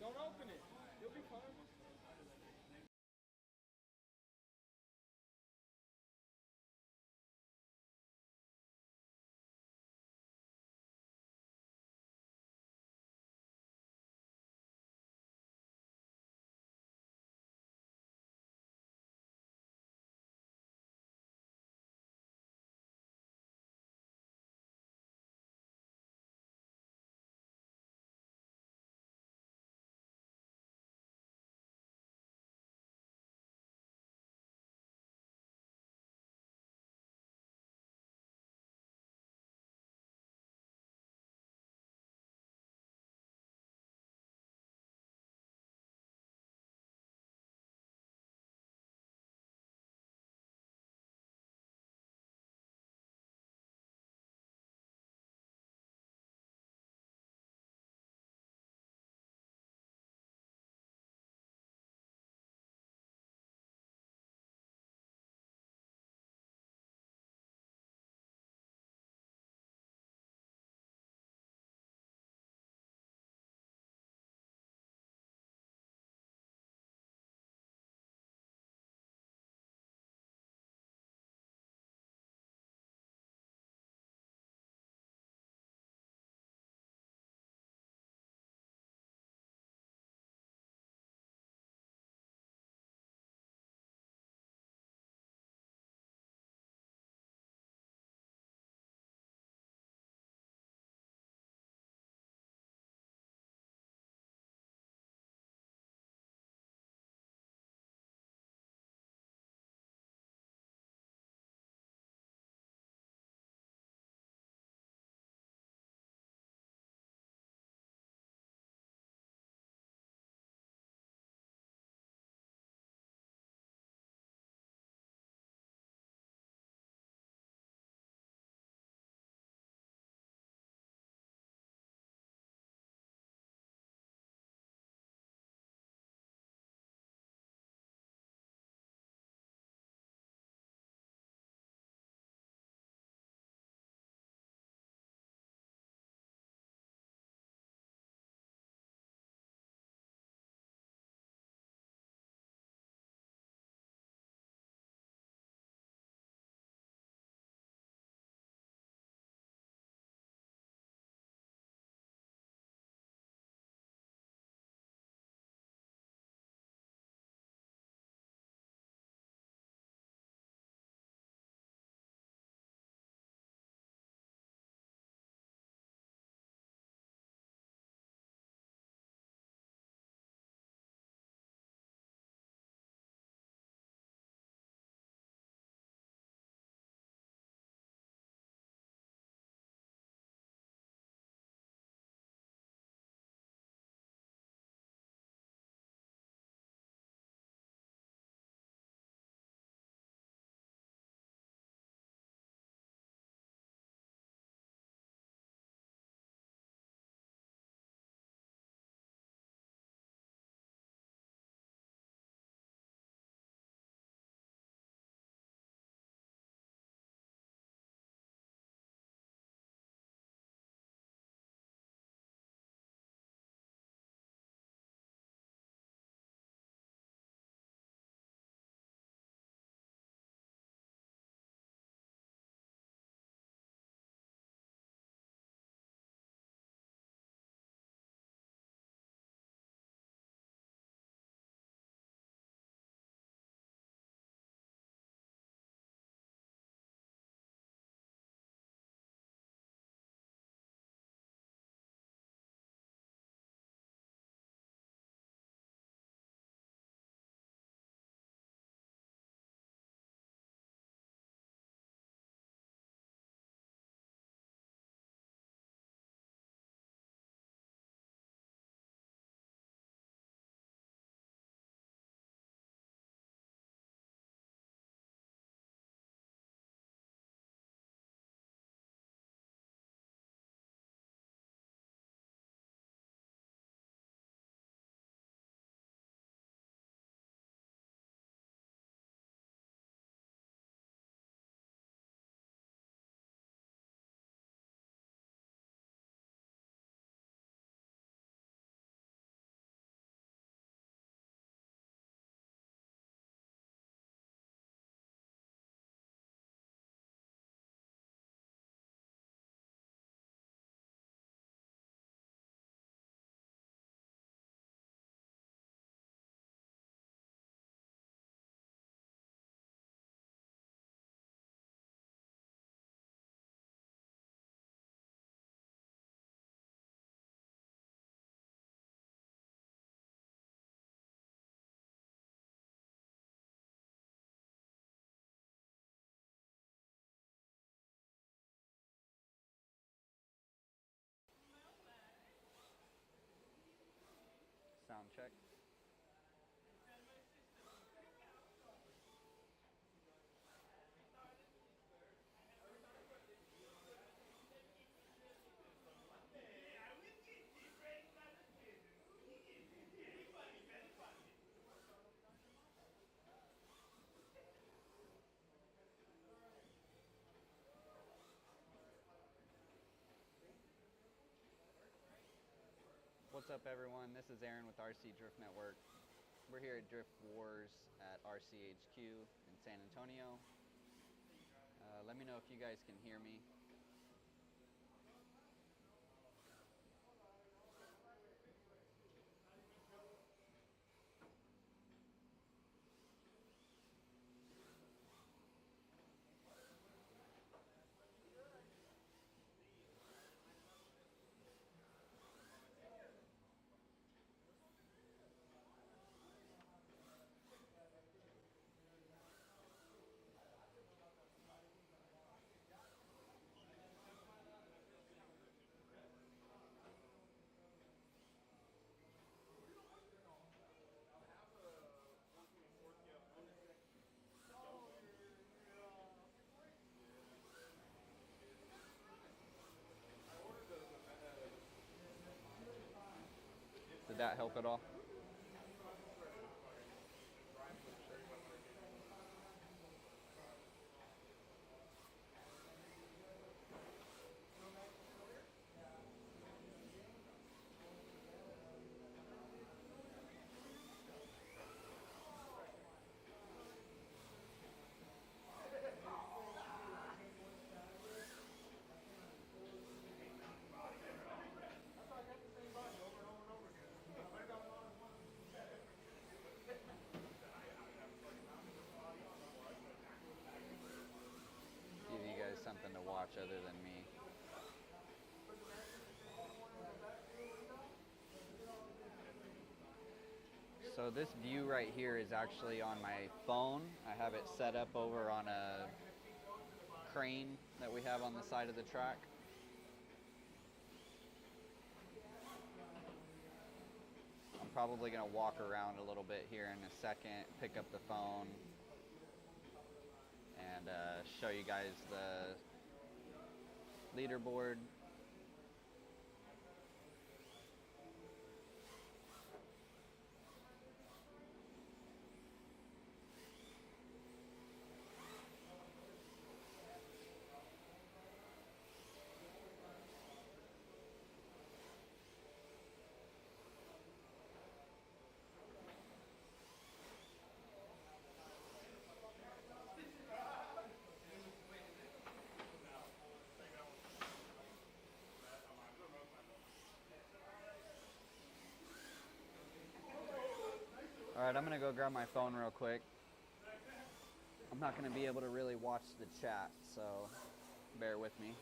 Don't open it. You'll be fine. check. What's up, everyone? This is Aaron with RC Drift Network. We're here at Drift Wars at RCHQ in San Antonio. Let me know if you guys can hear me. Did that help at all? Give you guys something to watch other than me. So this view right here is actually on my phone. I have it set up over on a crane that we have on the side of the track. I'm probably going to walk around a little bit here in a second, pick up the phone, and show you guys the leaderboard. All right, I'm gonna go grab my phone real quick. I'm not gonna be able to really watch the chat, so bear with me.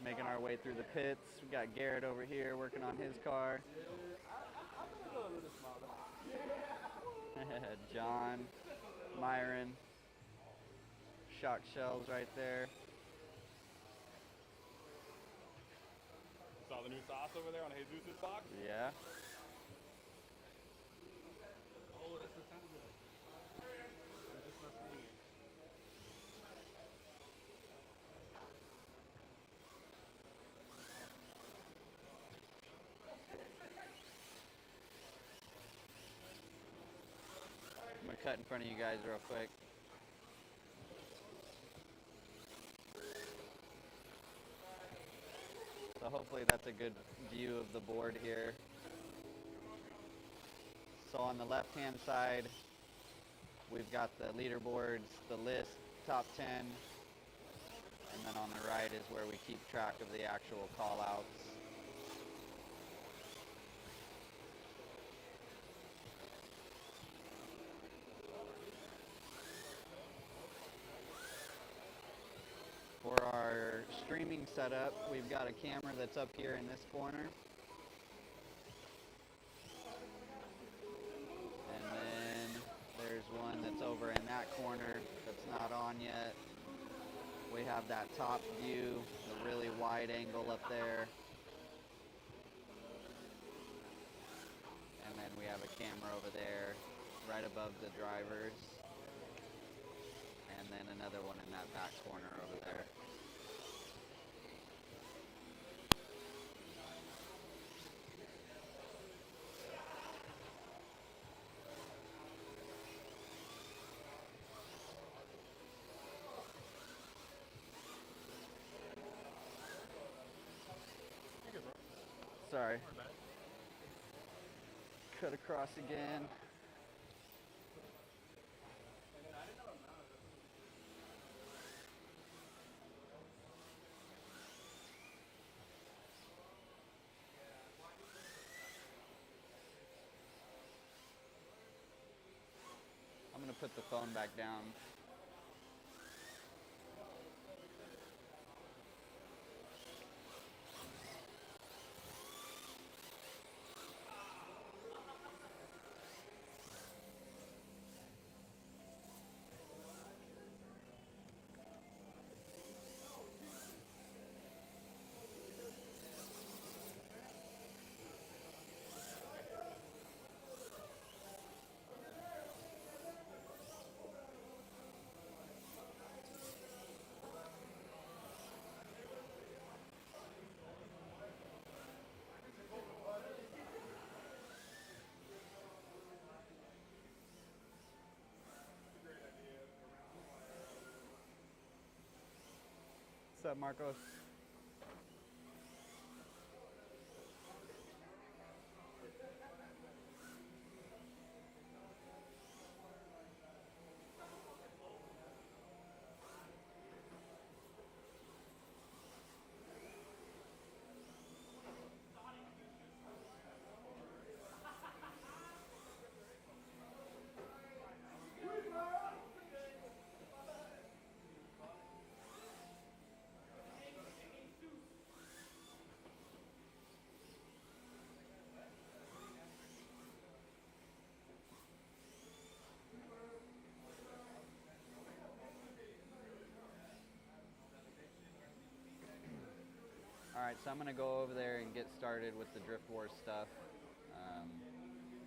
Making our way through the pits. We got Garrett over here working on his car. John, Myron, shock shells right there. Saw the new sauce over there on Jesus' box? Yeah. Oh, that's the sound of it. I just must be. I'm gonna cut in front of you guys real quick. So hopefully that's a good view of the board here. So on the left-hand side, we've got the leaderboards, the list, top 10, and then on the right is where we keep track of the actual call outs. For our streaming setup, we've got a camera that's up here in this corner. And then there's one that's over in that corner that's not on yet. We have that top view, the really wide angle up there. And then we have a camera over there right above the drivers. And then another one in that back corner over there. Sorry. Cut across again. I'm going to put the phone back down. What's up, Marcos? Alright, so I'm going to go over there and get started with the Drift Wars stuff.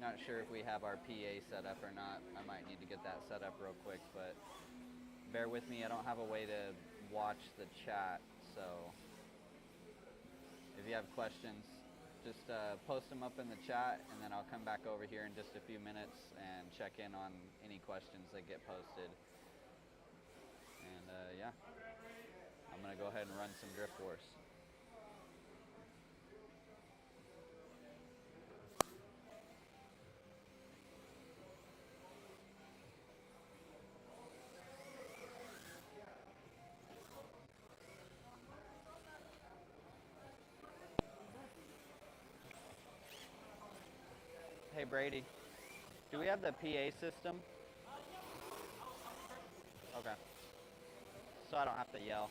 Not sure if we have our PA set up or not. I might need to get that set up real quick, but bear with me. I don't have a way to watch the chat, so if you have questions, just post them up in the chat, and then I'll come back over here in just a few minutes and check in on any questions that get posted. And yeah, I'm going to go ahead and run some Drift Wars. Hey Brady, do we have the PA system? Okay. So I don't have to yell.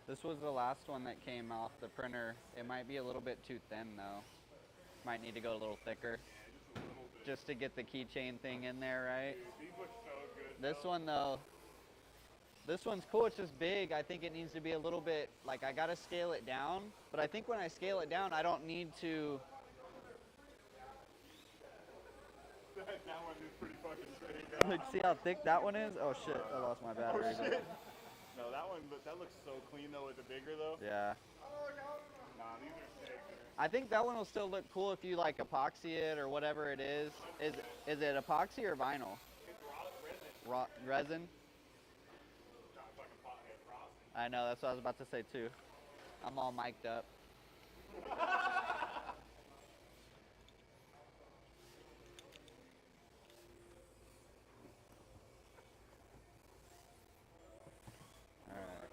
This was the last one that came off the printer. It might be a little bit too thin though. Might need to go a little thicker. Just to get the keychain thing in there, right? These look so good. This one though, this one's cool, it's just big. I think it needs to be a little bit, like I gotta scale it down. But I think when I scale it down, I don't need to. That one is pretty fucking big. Like, see how thick that one is? Oh shit, I lost my battery. Oh shit. No, that one, that looks so clean though with the bigger though. Yeah. Nah, these are sick. I think that one will still look cool if you like epoxy it or whatever it is. Is it epoxy or vinyl? It's resin. Resin? Nah, it's like a pothead frosting. I know, that's what I was about to say too. I'm all mic'd up. Alright.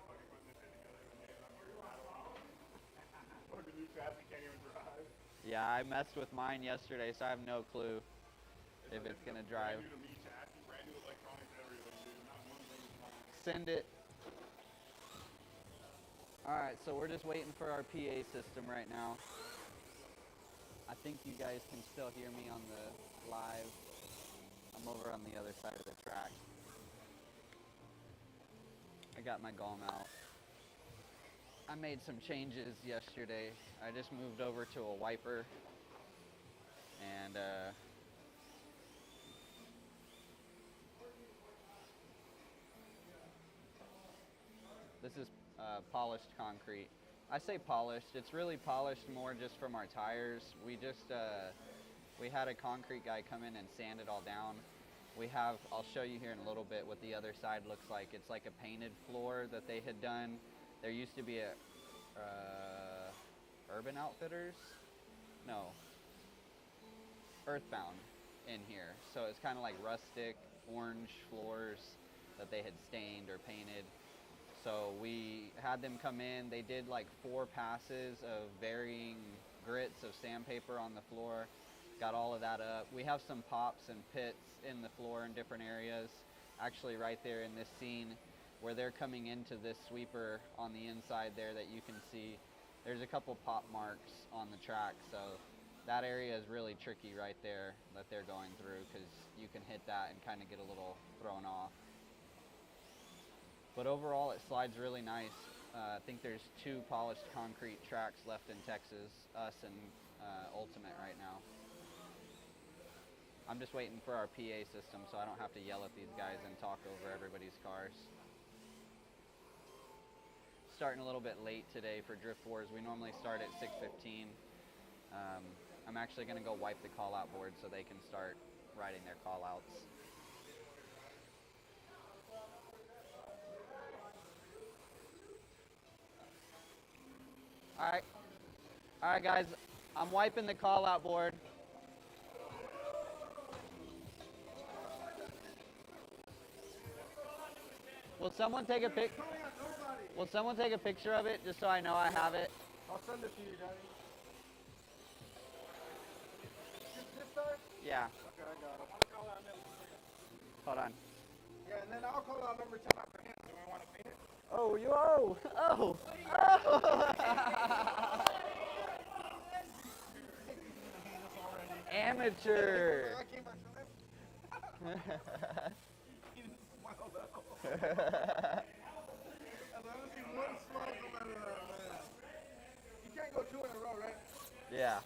Or the new chassis can't even drive. Yeah, I messed with mine yesterday, so I have no clue if it's gonna drive. Brand new to me chassis, brand new electronics, everything, dude. Not one thing is fine. Send it. Alright, so we're just waiting for our PA system right now. I think you guys can still hear me on the live. I'm over on the other side of the track. I got my gum out. I made some changes yesterday. I just moved over to a wiper and this is polished concrete. I say polished, it's really polished more just from our tires. We had a concrete guy come in and sand it all down. I'll show you here in a little bit what the other side looks like. It's like a painted floor that they had done. There used to be a Urban Outfitters? No. Earthbound in here. So it's kind of like rustic, orange floors that they had stained or painted. So we had them come in. They did like 4 passes of varying grits of sandpaper on the floor. Got all of that up. We have some pops and pits in the floor in different areas. Actually right there in this scene where they're coming into this sweeper on the inside there that you can see. There's a couple pop marks on the track. So that area is really tricky right there that they're going through because you can hit that and kind of get a little thrown off. But overall, it slides really nice. I think there's 2 polished concrete tracks left in Texas, us and Ultimate right now. I'm just waiting for our PA system so I don't have to yell at these guys and talk over everybody's cars. Starting a little bit late today for Drift Wars. We normally start at 6:15. I'm actually going to go wipe the call-out board so they can start writing their call-outs. All right, guys, I'm wiping the call-out board. Will someone take a Will someone take a picture of it just so I know I have it? I'll send it to you, Daddy. This side? Yeah. Okay, I got it. Hold on. Yeah, and then I'll call out number 10 after him. Do we want to paint it? Oh, oh. Amateur. I came back from him. He didn't smile at all. As long as he one smile come out of that, man. You can't go 2 in a row, right? Yeah.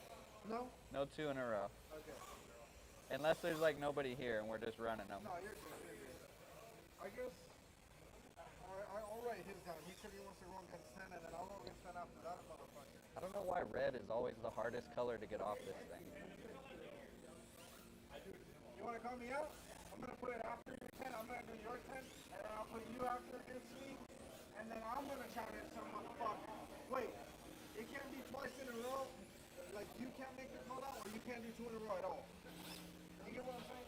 No? No 2 in a row. Okay. Unless there's like nobody here and we're just running them. No, you're good. You're good. I guess I'll write his down. He said he wants to roll against 10, and then I'll roll against 10 after that, motherfucker. I don't know why red is always the hardest color to get off this thing. You want to call me out? I'm going to put it after your 10. I'm going to do your 10, and then I'll put you after against me, and then I'm going to shout at some motherfucker. Wait, it can't be twice in a row? Like, you can't make the call out, or you can't do 2 in a row at all? You get what I'm saying?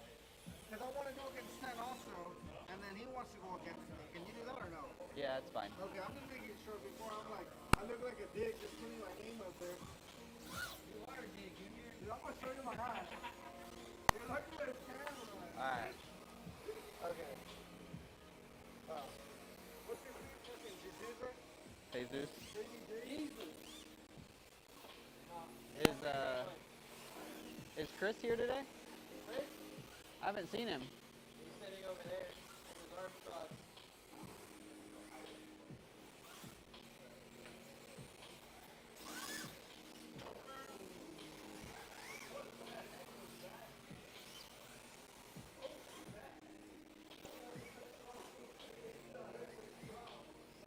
Because I want to go against 10 also, and then he wants to go against me. Can you do that or no? Yeah, it's fine. Okay, I'm just making sure before I'm like, I look like a dick just putting my name up there. You are a dick, Junior. Dude, I'm going to show you my guy. You're lucky with his camera. Alright. Okay. What's your fucking Jesus, right? Jesus. Jesus. Is Chris here today? I haven't seen him. He's sitting over there with his arms crossed.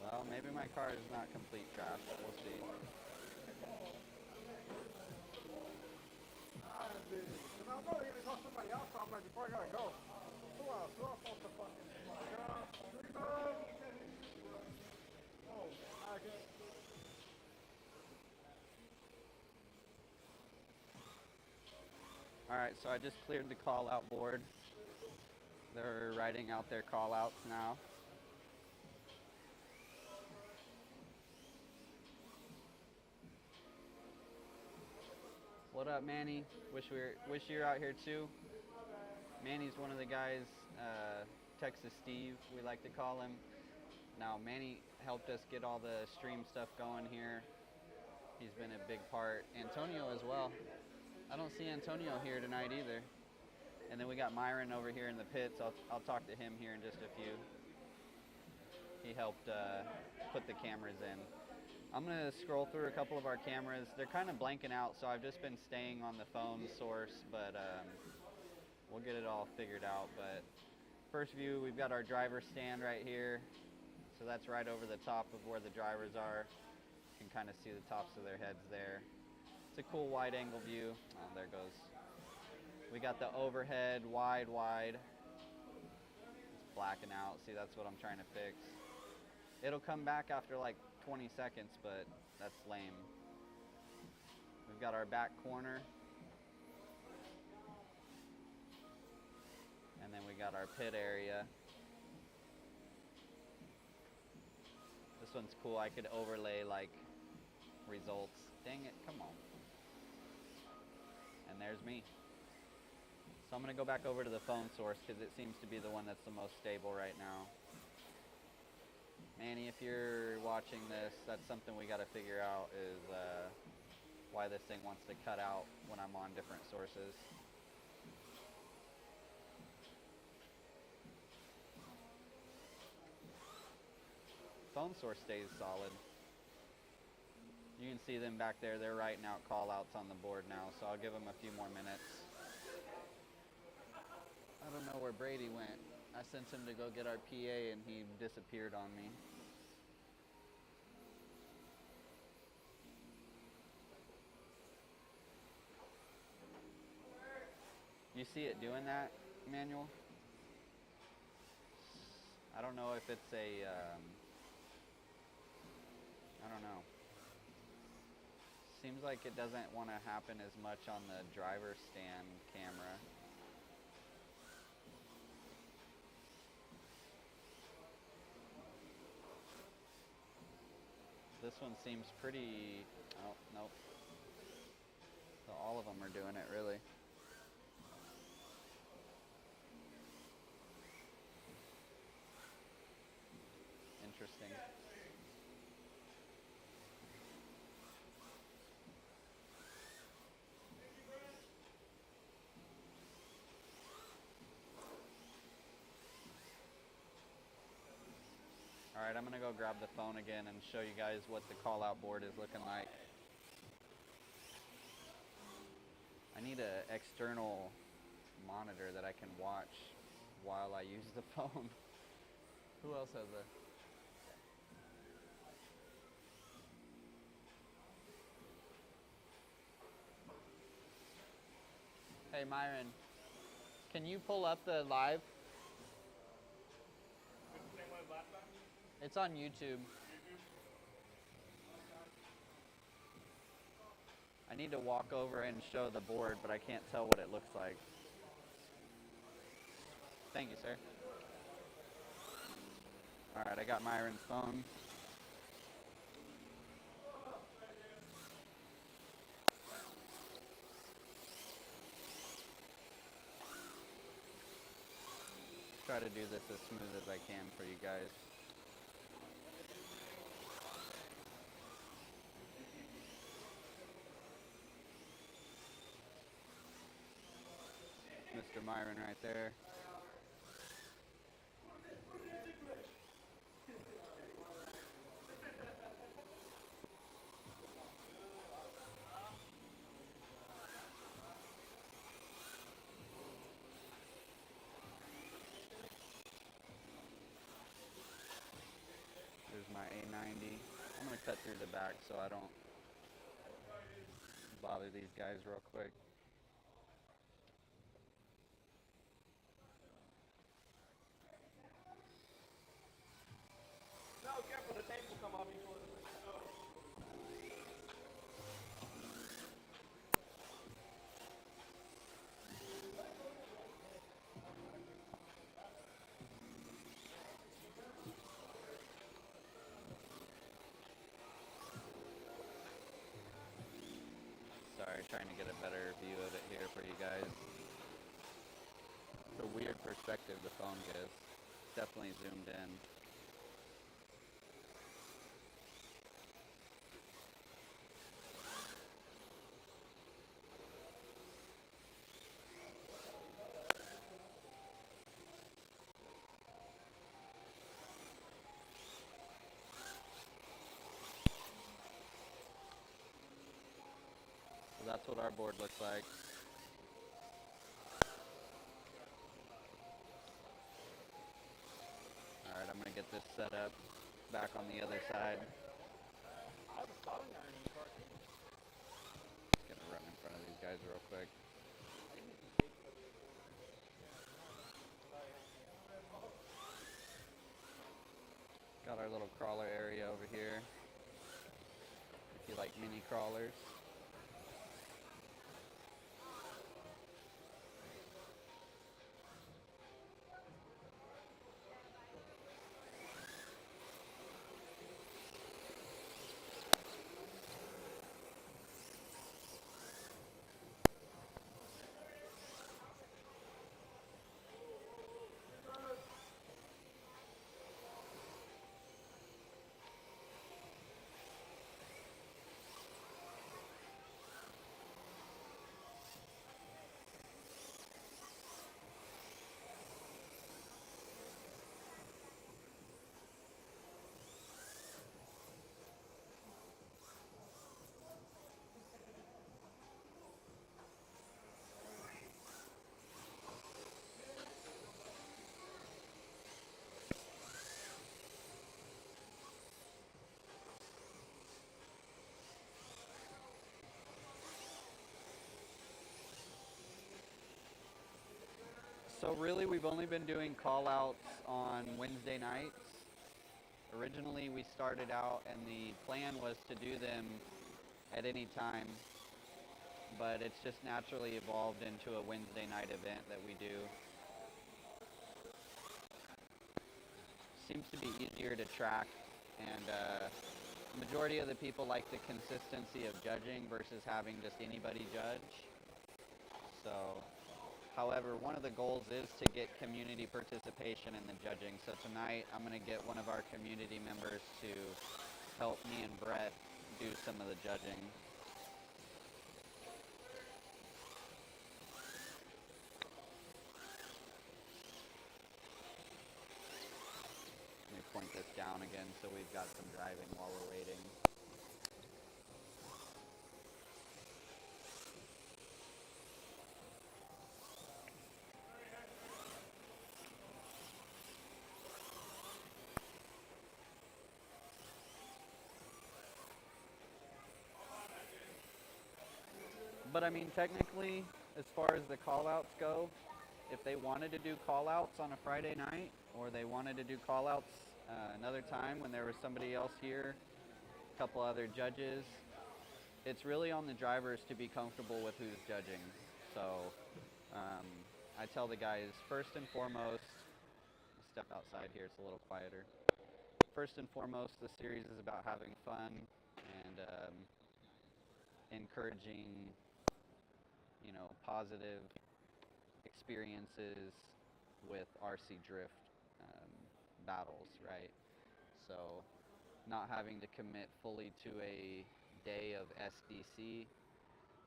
Well, maybe my car is not complete trash. We'll see. Because I'm probably going to call somebody else off right before I got to go. Who else? Who else wants to fucking... Oh, I guess. All right, so I just cleared the call out board. They're writing out their call outs now. What up, Manny? Wish you're out here too. Manny's one of the guys, Texas Steve, we like to call him. Now, Manny helped us get all the stream stuff going here. He's been a big part. Antonio as well. I don't see Antonio here tonight either. And then we got Myron over here in the pits. I'll talk to him here in just a few. He helped put the cameras in. I'm going to scroll through a couple of our cameras. They're kind of blanking out, so I've just been staying on the phone source, but we'll get it all figured out. But first view, we've got our driver stand right here. So that's right over the top of where the drivers are. You can kind of see the tops of their heads there. It's a cool wide angle view. Oh, there goes. We got the overhead wide. It's blacking out. See, that's what I'm trying to fix. It'll come back after like 20 seconds, but that's lame. We've got our back corner. And then we got our pit area. This one's cool. I could overlay like results. Dang it, come on. And there's me. So I'm going to go back over to the phone source because it seems to be the one that's the most stable right now. Manny, if you're watching this, that's something we got to figure out is why this thing wants to cut out when I'm on different sources. Phone source stays solid. You can see them back there. They're writing out call outs on the board now, so I'll give them a few more minutes. I don't know where Brady went. I sent him to go get our PA and he disappeared on me. You see it doing that, Emmanuel? I don't know if it's a, I don't know. Seems like it doesn't want to happen as much on the driver stand camera. This one seems pretty, oh, nope. So all of them are doing it, really. Interesting. All right, I'm gonna go grab the phone again and show you guys what the call out board is looking like. I need an external monitor that I can watch while I use the phone. Who else has a... Hey Myron, can you pull up the live? It's on YouTube. I need to walk over and show the board, but I can't tell what it looks like. Thank you, sir. All right, I got Myron's phone. Try to do this as smooth as I can for you guys. Mr. Myron right there. There's my A90. I'm going to cut through the back so I don't bother these guys real quick. Sorry, trying to get a better view of it here for you guys. It's a weird perspective the phone gives. Definitely zoomed in. So that's what our board looks like. Alright, I'm going to get this set up back on the other side. Just going to run in front of these guys real quick. Got our little crawler area over here, if you like mini crawlers. So really, we've only been doing call-outs on Wednesday nights. Originally, we started out, and the plan was to do them at any time, but it's just naturally evolved into a Wednesday night event that we do. Seems to be easier to track, and the majority of the people like the consistency of judging versus having just anybody judge. So, however, one of the goals is to get community participation in the judging. So tonight, I'm going to get one of our community members to help me and Brett do some of the judging. Let me point this down again so we've got some driving while we're waiting. But I mean, technically, as far as the call-outs go, if they wanted to do call-outs on a Friday night, or they wanted to do call-outs another time when there was somebody else here, a couple other judges, it's really on the drivers to be comfortable with who's judging. So I tell the guys, first and foremost, step outside here, it's a little quieter. First and foremost, the series is about having fun and encouraging, positive experiences with RC drift battles, right? So not having to commit fully to a day of SDC,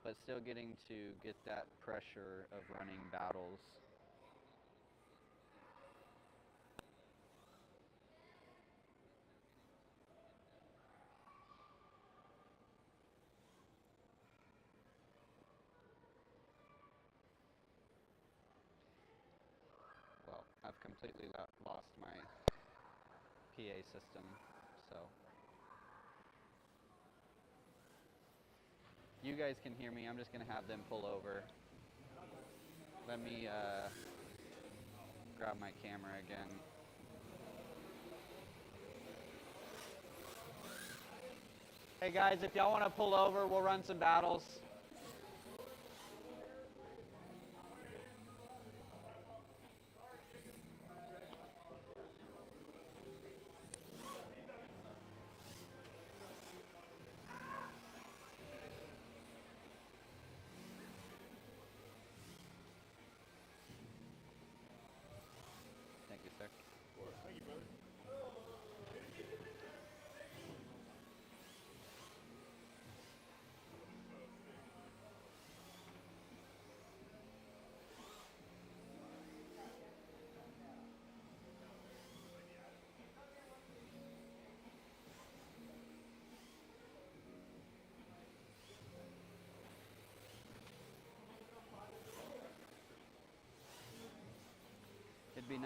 but still getting to get that pressure of running battles. Well, I've completely lost my PA system, so you guys can hear me. I'm just going to have them pull over. Let me grab my camera again. Hey guys, if y'all want to pull over, we'll run some battles.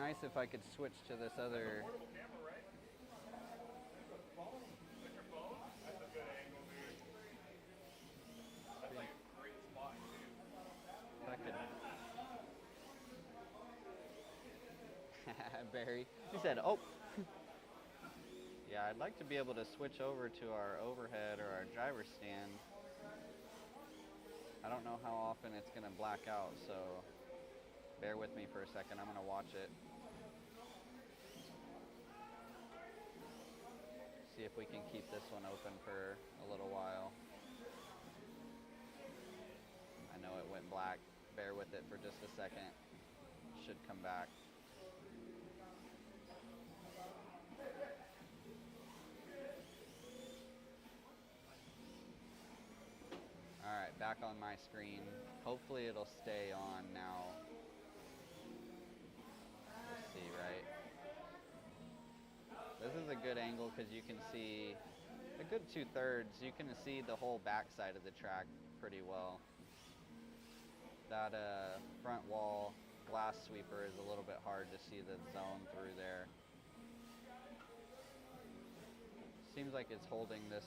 nice if I could switch to this other. If I could. Barry. He said, oh. Yeah, I'd like to be able to switch over to our overhead or our driver stand. I don't know how often it's going to black out, so bear with me for a second. I'm going to watch it. See if we can keep this one open for a little while. I know it went black. Bear with it for just a second. Should come back. Alright, back on my screen. Hopefully it'll stay on now. Let's see, right? This is a good angle because you can see a good 2/3. You can see the whole backside of the track pretty well. That front wall glass sweeper is a little bit hard to see the zone through there. Seems like it's holding this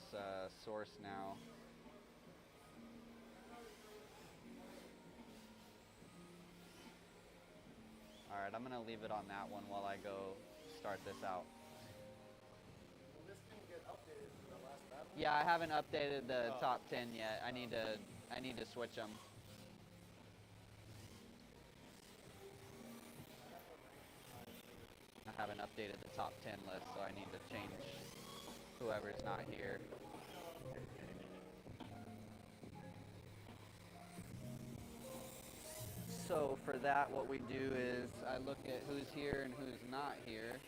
source now. Alright, I'm going to leave it on that one while I go start this out. Will this thing get updated for the last battle? Yeah, I haven't updated the top 10 yet. I need to switch them. I haven't updated the top 10 list, so I need to change whoever's not here. So for that, what we do is I look at who's here and who's not here.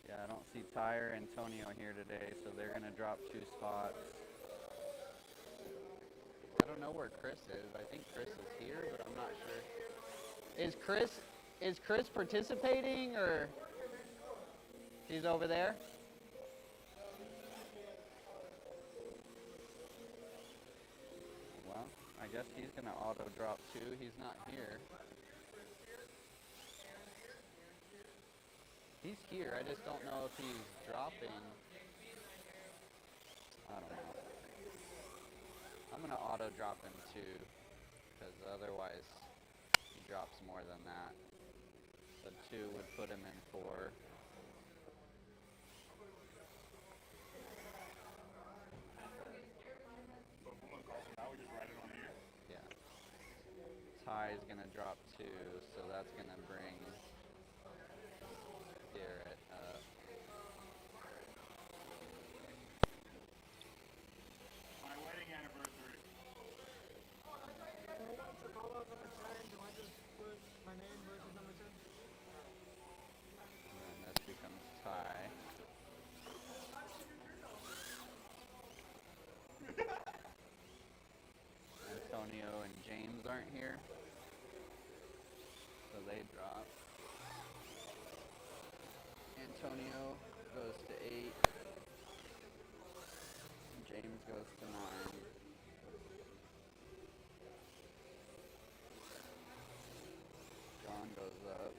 Yeah, I don't see Ty or Antonio here today, so they're going to drop 2 spots. I don't know where Chris is. I think Chris is here, but I'm not sure. Is Chris participating, or he's over there? Well, I guess he's going to auto drop too. He's not here. He's here. I just don't know if he's dropping. I don't know. I'm going to auto drop him too, because otherwise he drops more than that. So 2 would put him in 4. Yeah. Ty is going to drop 2, so that's going to bring Garrett up. My wedding anniversary. What's the call out on the sign? Do I just put my name versus number 10? And then this becomes Ty. Antonio and James aren't here, so they drop. Antonio goes to 8. James goes to 9. John goes up.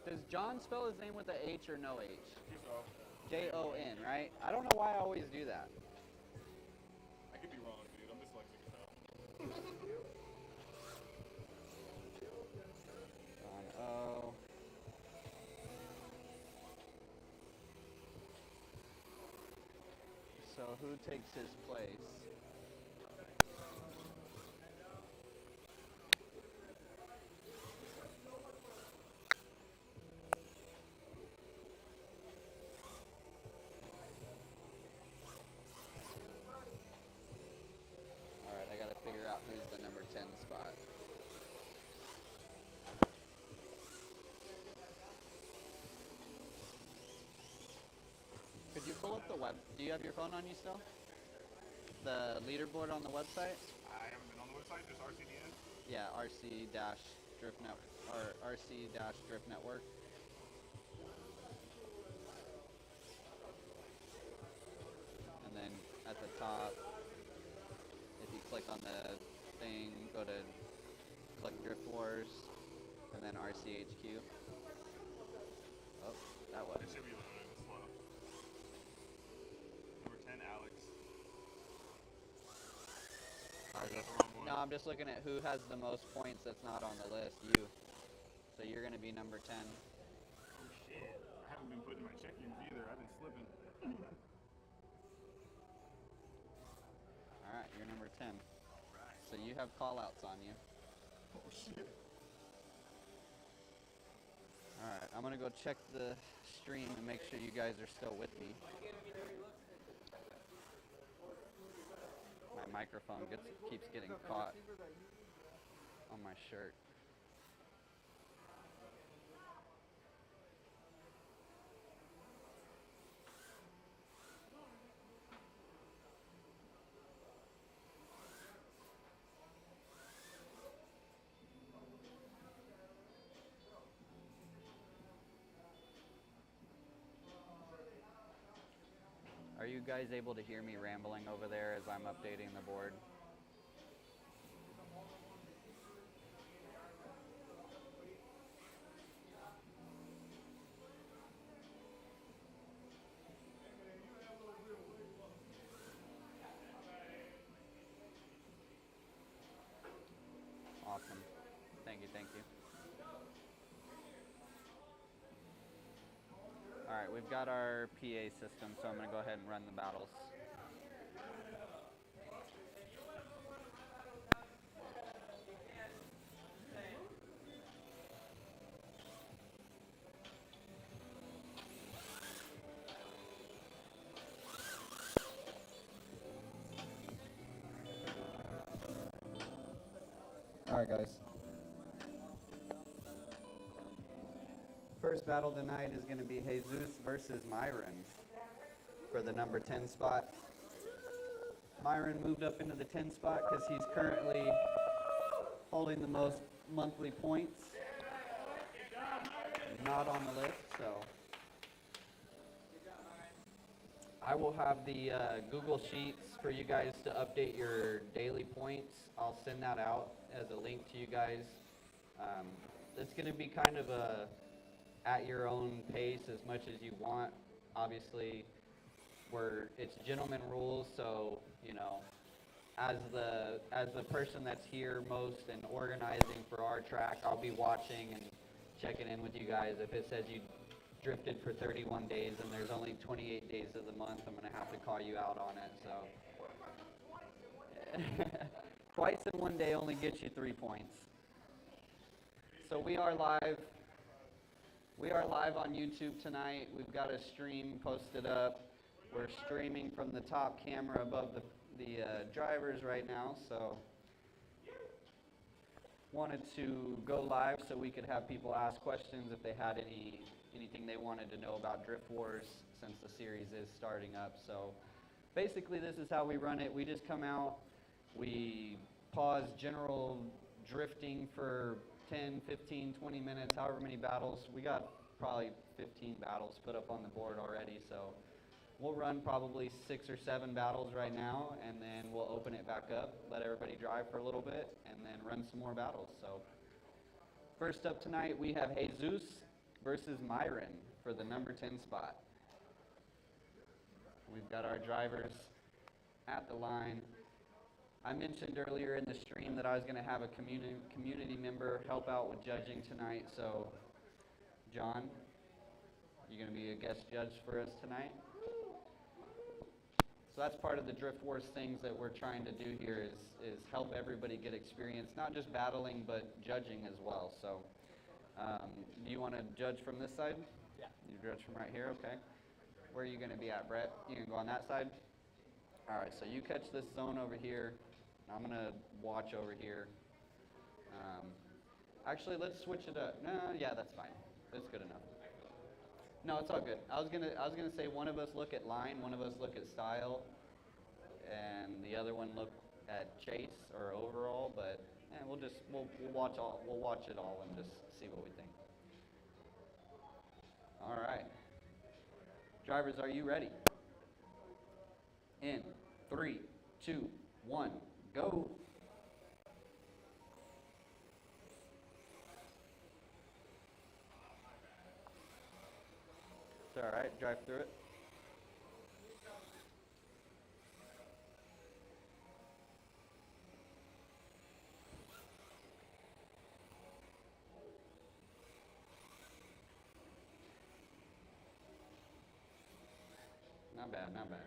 Does John spell his name with a H or no H? Jon, right? I don't know why I always do that. I could be wrong, dude. I'm dyslexic as hell. John O. So who takes his place? up the web? Do you have your phone on you still? The leaderboard on the website? I haven't been on the website, just RCDN. Yeah, RC-Drift Network, or RC-Drift Network. And then at the top, if you click on the thing, go to click Drift Wars, and then RCHQ. Oh, that was. It should be loading slow. Number 10, Alex. Is that the wrong one? No, I'm just looking at who has the most points that's not on the list. You. So you're going to be number 10. Oh shit. I haven't been putting my check-ins either. I've been slipping. All right, you're number 10. Alright. So you have call-outs on you. Oh shit. All right, I'm going to go check the stream and make sure you guys are still with me. My microphone keeps getting caught on my shirt. Are you guys able to hear me rambling over there as I'm updating the board? Awesome. Thank you, thank you. All right, we've got our PA system, so I'm going to go ahead and run the battles. All right, guys. First battle tonight is going to be Jesus versus Myron for the number 10 spot. Myron moved up into the 10 spot because he's currently holding the most monthly points. Not on the list, so I will have the Google Sheets for you guys to update your daily points. I'll send that out as a link to you guys. It's going to be kind of a at your own pace as much as you want. Obviously, it's gentleman rules, so you know, as the person that's here most and organizing for our track, I'll be watching and checking in with you guys. If it says you drifted for 31 days and there's only 28 days of the month, I'm gonna have to call you out on it. So twice in one day only gets you 3 points. So we are live. We are live on YouTube tonight. We've got a stream posted up. We're streaming from the top camera above the drivers right now, so wanted to go live so we could have people ask questions if they had anything they wanted to know about Drift Wars since the series is starting up. So basically this is how we run it. We just come out, we pause general drifting for 10, 15, 20 minutes, however many battles. We got probably 15 battles put up on the board already, so we'll run probably 6 or 7 battles right now, and then we'll open it back up, let everybody drive for a little bit, and then run some more battles. So first up tonight, we have Jesus versus Myron for the number 10 spot. We've got our drivers at the line. I mentioned earlier in the stream that I was going to have a community member help out with judging tonight. So, John, you going to be a guest judge for us tonight? So that's part of the Drift Wars things that we're trying to do here is help everybody get experience, not just battling, but judging as well. So, do you want to judge from this side? Yeah. You judge from right here? Okay. Where are you going to be at, Brett? You can go on that side? All right, so you catch this zone over here. I'm going to watch over here. Actually, let's switch it up. No, yeah, that's fine. That's good enough. No, it's all good. I was gonna say one of us look at line, one of us look at style, and the other one look at chase or overall. But we'll watch it all and just see what we think. All right, drivers, are you ready? In three, two, one, go. It's all right. Drive through it. Not bad. Not bad.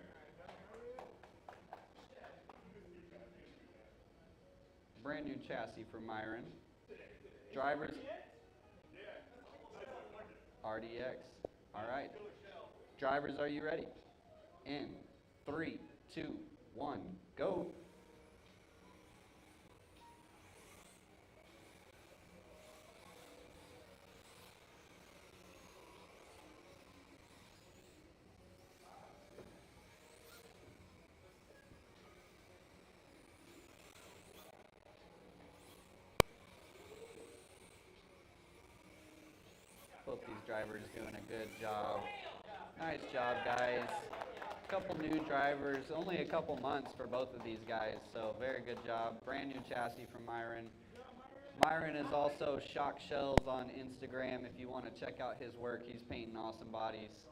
Brand new chassis for Myron. Drivers RDX. All right. Drivers, are you ready? In three, two, one, go. Both these drivers doing a good job. Nice job, guys. Couple new drivers, only a couple months for both of these guys, so very good job. Brand new chassis from Myron. Myron is also Shock Shells on Instagram if you want to check out his work. He's painting awesome bodies.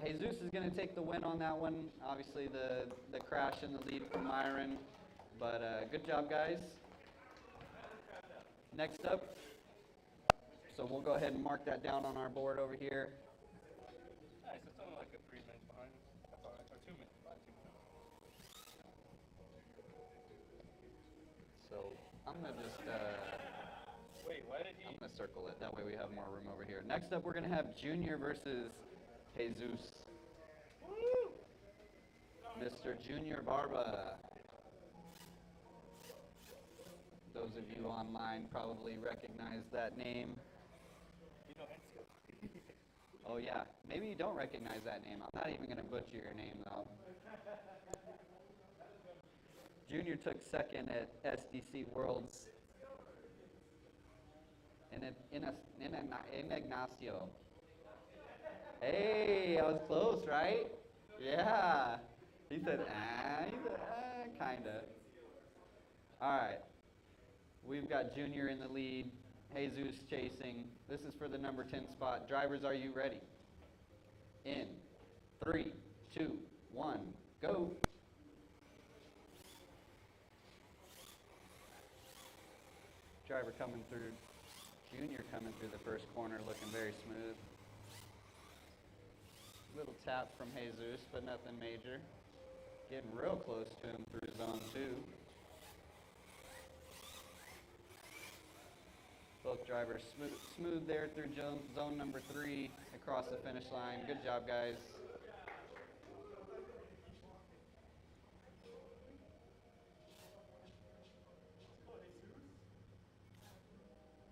Jesus is going to take the win on that one. Obviously, the crash and the lead from Myron, but good job, guys. Next up, so we'll go ahead and mark that down on our board over here. Nice. It's only like a 3 minutes behind. That's all right. Or 2 minutes behind. 2 minutes. So I'm going to just, Wait, why did I'm he? going to circle it. That way we have more room over here. Next up, we're going to have Junior versus Jesus. Woo! Mr. Junior Barba. Those of you online probably recognize that name. You know, Enzo. Oh yeah, maybe you don't recognize that name. I'm not even going to butcher your name though. Junior took second at SDC Worlds in Ignacio. Hey, I was close, right? Yeah. He said, kinda. All right. We've got Junior in the lead. Jesus chasing. This is for the number 10 spot. Drivers, are you ready? In 3, 2, 1, go. Driver coming through. Junior coming through the first corner, looking very smooth. Little tap from Jesus, but nothing major. Getting real close to him through zone 2. Both drivers smooth there through zone number 3 across the finish line. Good job, guys.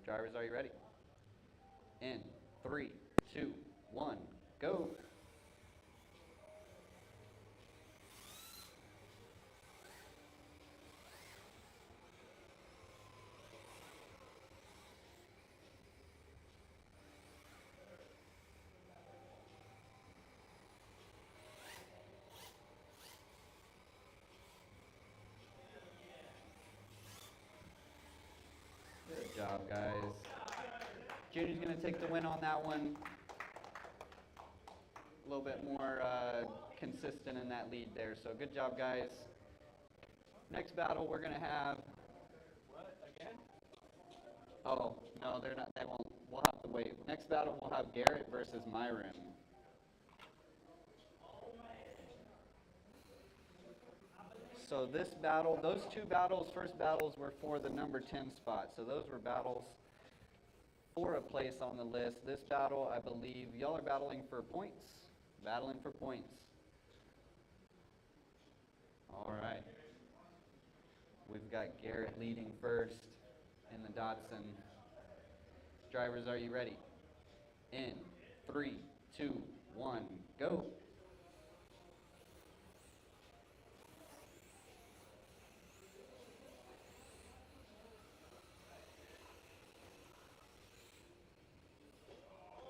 Drivers, are you ready? In 3, 2, 1, go. Good job, guys. Junior's going to take the win on that one. A little bit more consistent in that lead there. So good job, guys. Next battle we're going to have. What? Again? Oh, no, they're not. They won't. We'll have to wait. Next battle we'll have Garrett versus Myron. So this battle, those two battles, first battles were for the number 10 spot. So those were battles for a place on the list. This battle, I believe, y'all are battling for points. Battling for points. All right. We've got Garrett leading first in the Datsun. Drivers, are you ready? In 3, 2, 1, go.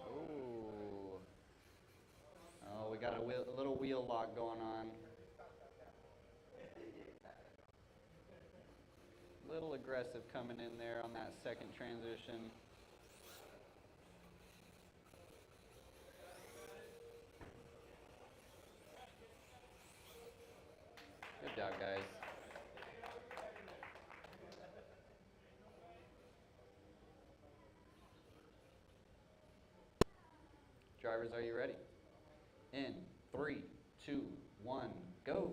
Ooh. Oh, we got a little wheel lock going on. Little aggressive coming in there on that second transition. Good job, guys. Drivers, are you ready? In 3, 2, 1, go.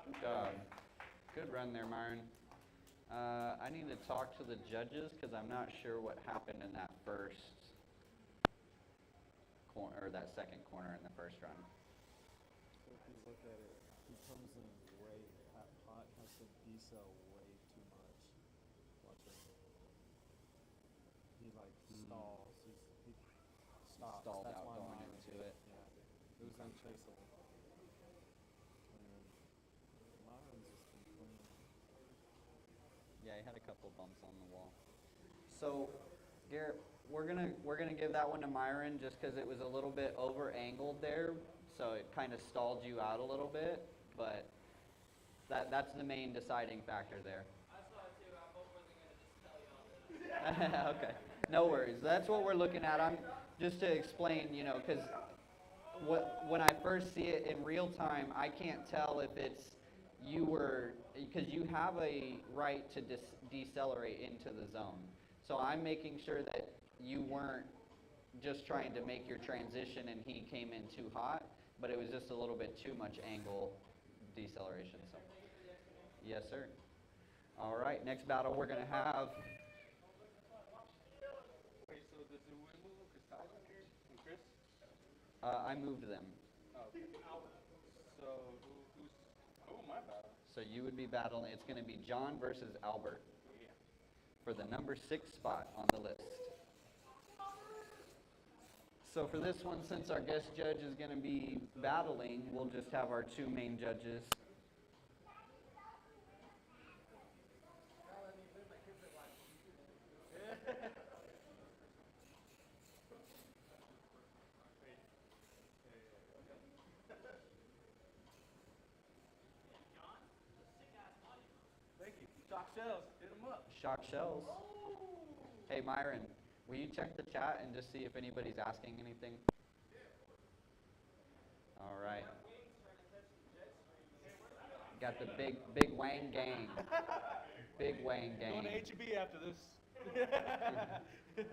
Good job. Good run there, Myron. I need to talk to the judges because I'm not sure what happened in that first corner, or that second corner in the first run. So if you look at it, he comes in way hot, has to decel way too much. Watch it. He like stalls. He stops. Stalled That's out why going Myron's into it. Yeah. It was unchaseable. And Myron's just been clean. Yeah, he had a couple bumps on the wall. So, Garrett, we're gonna give that one to Myron just because it was a little bit over angled there, so it kind of stalled you out a little bit. But that's the main deciding factor there. I saw it too. I wasn't gonna just tell y'all that. Okay, no worries. That's what we're looking at. I'm just to explain, because when I first see it in real time, I can't tell if it's because you have a right to decelerate into the zone. So I'm making sure that you weren't just trying to make your transition and he came in too hot, but it was just a little bit too much angle deceleration. So, yes, sir. All right, next battle we're going to have. Wait, so does it move because Tyler here and Chris? I moved them. Oh, okay. So who's? Oh, my bad. So you would be battling, it's going to be John versus Albert Yeah. for the number 6 spot on the list. So for this one, since our guest judge is going to be battling, we'll just have our 2 main judges. Thank you. Shock shells. Hit them up. Shock shells. Hey Myron, will you check the chat and just see if anybody's asking anything? All right. Got the big Wang gang. Big Wang Going to gang. HEB after this.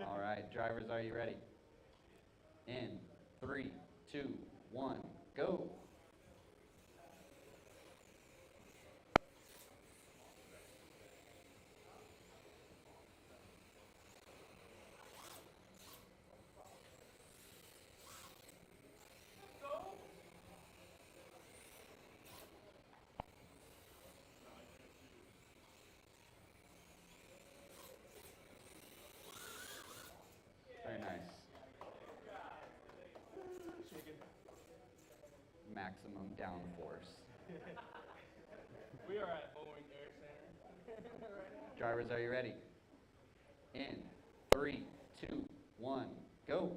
All right, drivers, are you ready? In 3, 2, 1, go. Very nice. Maximum downforce. We are at Boeing Air Center. Drivers, are you ready? In 3, 2, 1, go.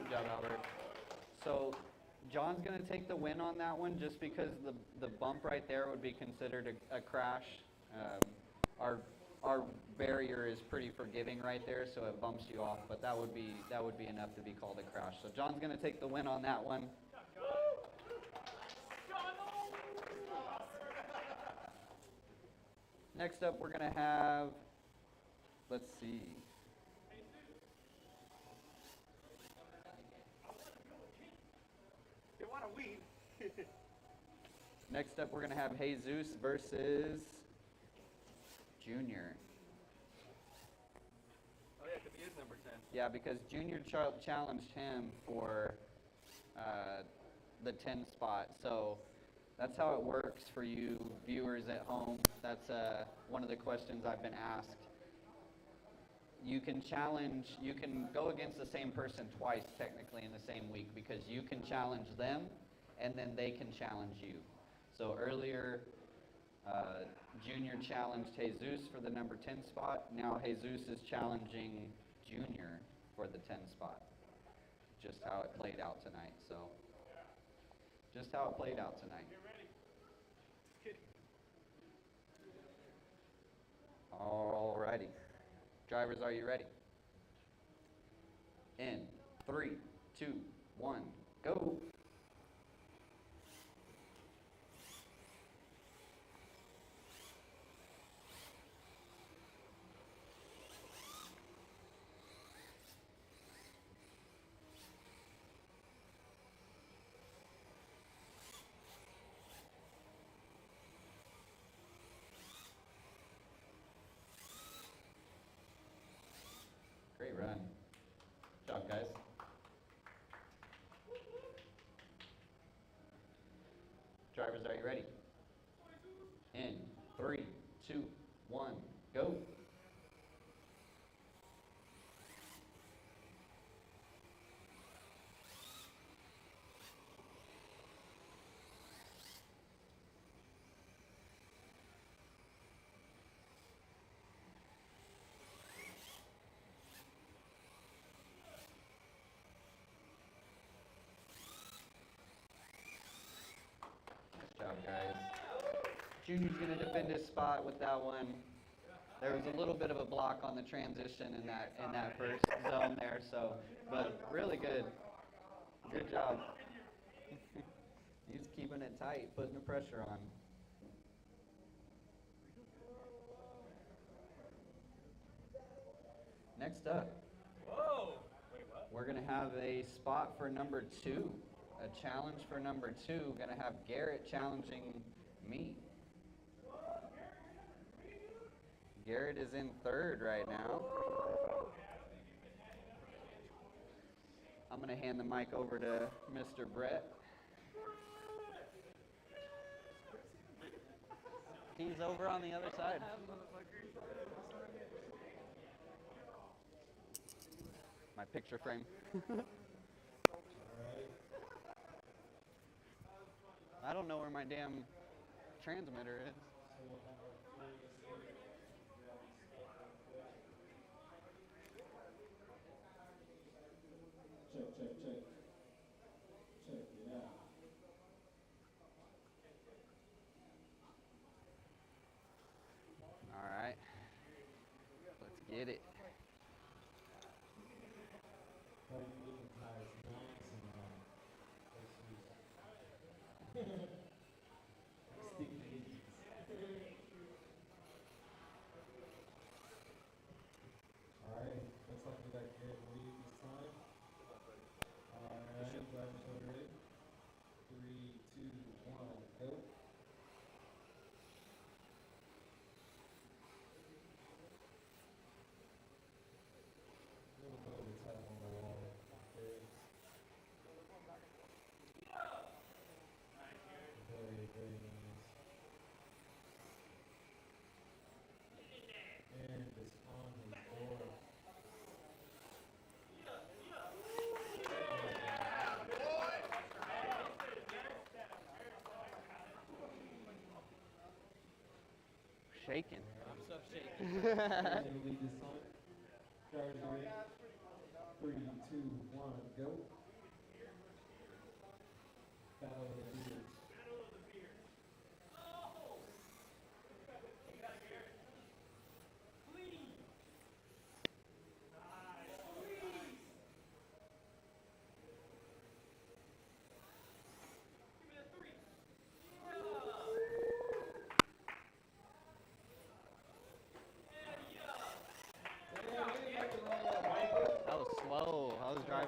Good job, Albert. So John's going to take the win on that one just because the bump right there would be considered a crash. Our our barrier is pretty forgiving right there, so it bumps you off, but that would be enough to be called a crash. So John's going to take the win on that one. Next up, we're going to have, let's see. They want to weed. Next up, we're going to have Jesus versus Junior. Oh yeah, because he is number 10. Yeah, because Junior challenged him for the 10 spot. So that's how it works for you viewers at home. That's one of the questions I've been asked. You can go against the same person twice technically in the same week, because you can challenge them and then they can challenge you. So earlier, Junior challenged Jesus for the number 10 spot. Now Jesus is challenging Junior for the 10 spot. Just how it played out tonight. So, just how it played out tonight. Alrighty. Drivers, are you ready? In 3, 2, 1, go. Great run. Good job, guys. Drivers, are you ready? In 3, 2, 1, go. Good job, guys. Junior's going to defend his spot with that one. There was a little bit of a block on the transition in that first zone there, so, but really good. Good job. He's keeping it tight, putting the pressure on. Next up, we're going to have a spot for number 2, a challenge for number 2. Going to have Garrett challenging me. Garrett is in 3rd right now. I'm going to hand the mic over to Mr. Brett. He's over on the other side. My picture frame. I don't know where my damn transmitter is. Check it out. All right. Let's get it. How you looking, guys? Nice and sticky edges. Alright, looks like we got Garrett lead this time. Alright, drivers are ready. 3, 2, 1, go. A little bit of a tap on the wall. Very, very nice. And it's on his board. Shaking. I'm so shaky. Garrett lead this time. Drivers are ready. 3, 2, 1, go. Battle of the Beards.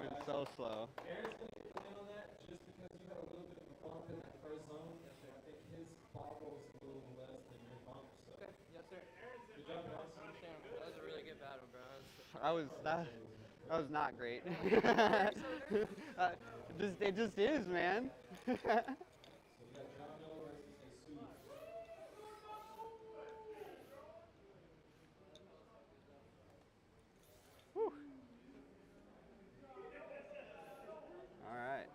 driving so slow. Aaron's going to get the win on that just because you had a little bit of a bump in that first zone. I think his bobble was a little less than your bump. So. Okay. Yes, sir. Good job, guys. Understandable. That was a really good battle, bro. That was not great. It just is, man. So we got John Miller versus Jesus. Whew. All right.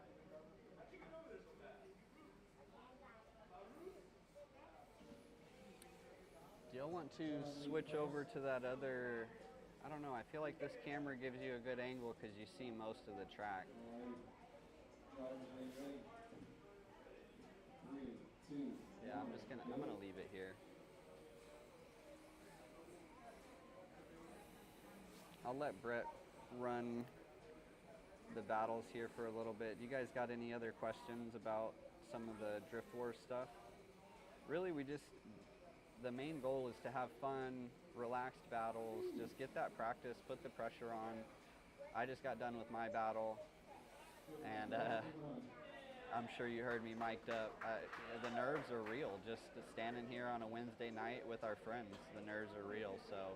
Do y'all want to switch over to that other? I don't know. I feel like this camera gives you a good angle because you see most of the track. Yeah, I'm gonna leave it here. I'll let Brett run the battles here for a little bit. You guys got any other questions about some of the Drift Wars stuff? Really, the main goal is to have fun, relaxed battles, just get that practice, put the pressure on. I just got done with my battle, and I'm sure you heard me mic'd up. The nerves are real, just standing here on a Wednesday night with our friends. The nerves are real, so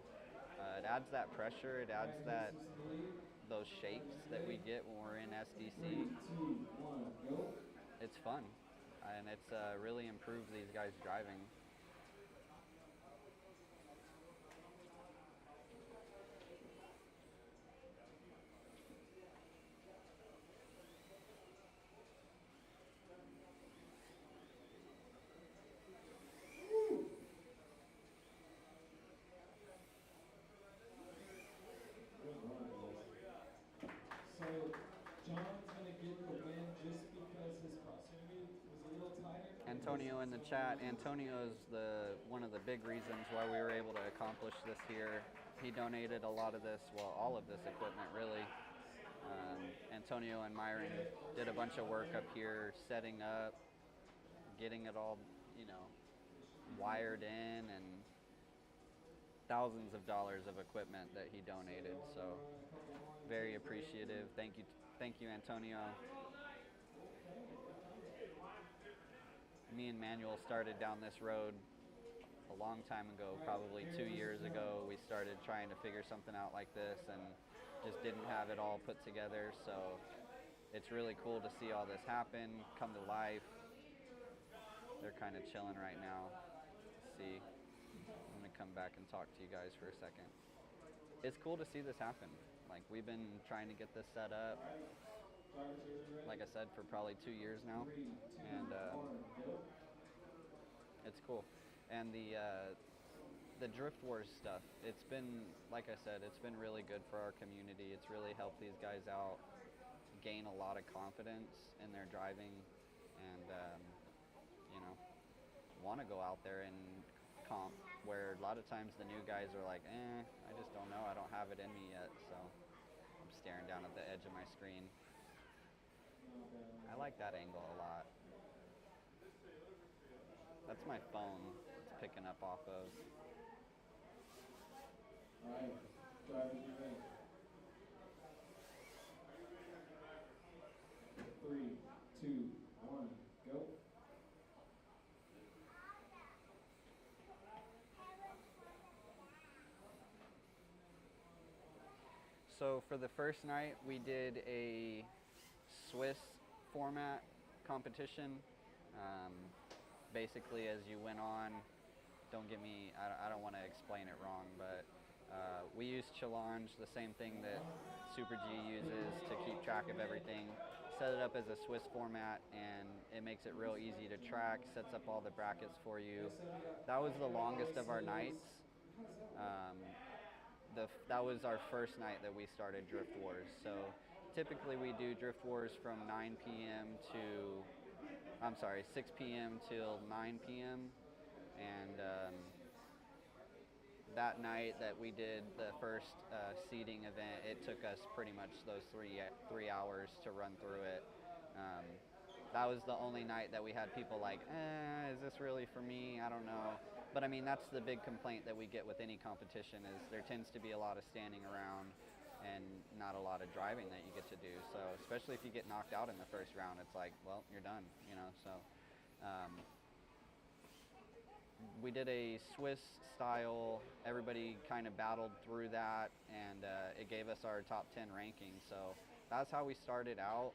it adds that pressure, it adds those shakes that we get when we're in SDC. It's fun, and it's really improved these guys' driving. So John's going to get the win just because his proximity was a little tighter. Antonio in the chat. Antonio is one of the big reasons why we were able to accomplish this here. He donated a lot of this, well, all of this equipment really. Antonio and Myron did a bunch of work up here, setting up, getting it all, wired in, and thousands of dollars of equipment that he donated. So very appreciative. Thank you, Antonio. Me and Manuel started down this road a long time ago, probably 2 years ago. We started trying to figure something out like this and just didn't have it all put together. So it's really cool to see all this happen, come to life. They're kind of chilling right now. See, I'm gonna come back and talk to you guys for a second. It's cool to see this happen. Like, we've been trying to get this set up, like I said, for probably 2 years now, and it's cool. And the Drift Wars stuff, it's been, like I said, it's been really good for our community. It's really helped these guys out gain a lot of confidence in their driving, and want to go out there and comp, where a lot of times the new guys are like, I just don't know, I don't have it in me yet. So I'm staring down at the edge of my screen. I like that angle a lot. That's my phone it's picking up off of. Alright, drivers, you ready? 3, 2, 1, go. So for the first night, we did a Swiss format competition. Basically, as you went on, don't get me, I don't want to explain it wrong, but we used Challenge, the same thing that Super G uses to keep track of everything. Set it up as a Swiss format, and it makes it real easy to track, sets up all the brackets for you. That was the longest of our nights. That was our first night that we started Drift Wars. So typically we do Drift Wars from 6 p.m. till 9 p.m. And that night that we did the first seeding event, it took us pretty much those three hours to run through it. That was the only night that we had people like, is this really for me? I don't know. But I mean, that's the big complaint that we get with any competition, is there tends to be a lot of standing around. and not a lot of driving that you get to do. So especially if you get knocked out in the first round, it's like, well, you're done, you know. So we did a Swiss style, everybody kind of battled through that, and it gave us our top 10 ranking. So that's how we started out.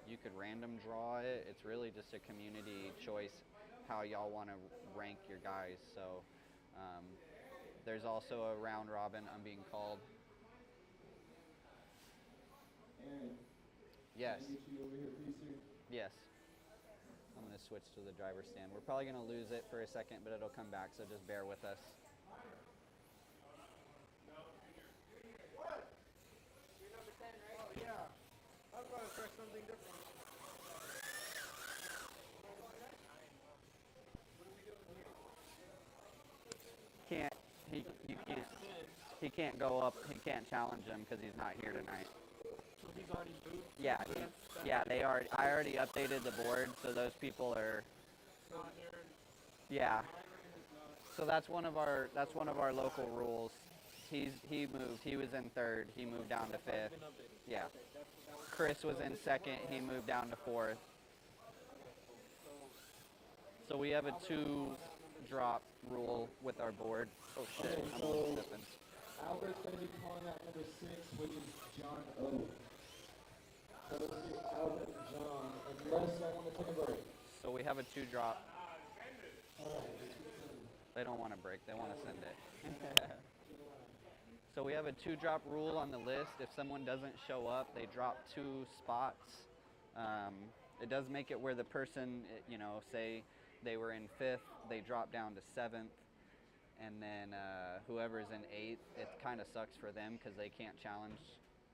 You could random draw it. It's really just a community choice how y'all want to rank your guys. So there's also a round robin I'm being called. Aaron, Yes. can I get you over here, please, sir? Yes. I'm going to switch to the driver's stand. We're probably going to lose it for a second, but it'll come back, so just bear with us. What? You're number 10, right? Oh, yeah. I was going to try something different. Can't he can't go up. He can't challenge him because he's not here tonight. So he's already moved? Yeah, they are. I already updated the board, so those people are. Yeah. So that's one of our local rules. He moved. He was in third. He moved down to fifth. Yeah. Chris was in second. He moved down to fourth. So we have a 2-drop rule with our board. Oh shit! Okay, I'm so slipping. Albert's going to be calling out number 6, which is John O. So let's get Albert and John, unless I want to take a break. So we have a 2-drop. All right. They don't want to break. They want to send it. So we have a 2-drop rule on the list. If someone doesn't show up, they drop 2 spots. It does make it where the person, you know, say they were in 5th, they drop down to 7th, and then whoever's in 8th, it kind of sucks for them because they can't challenge,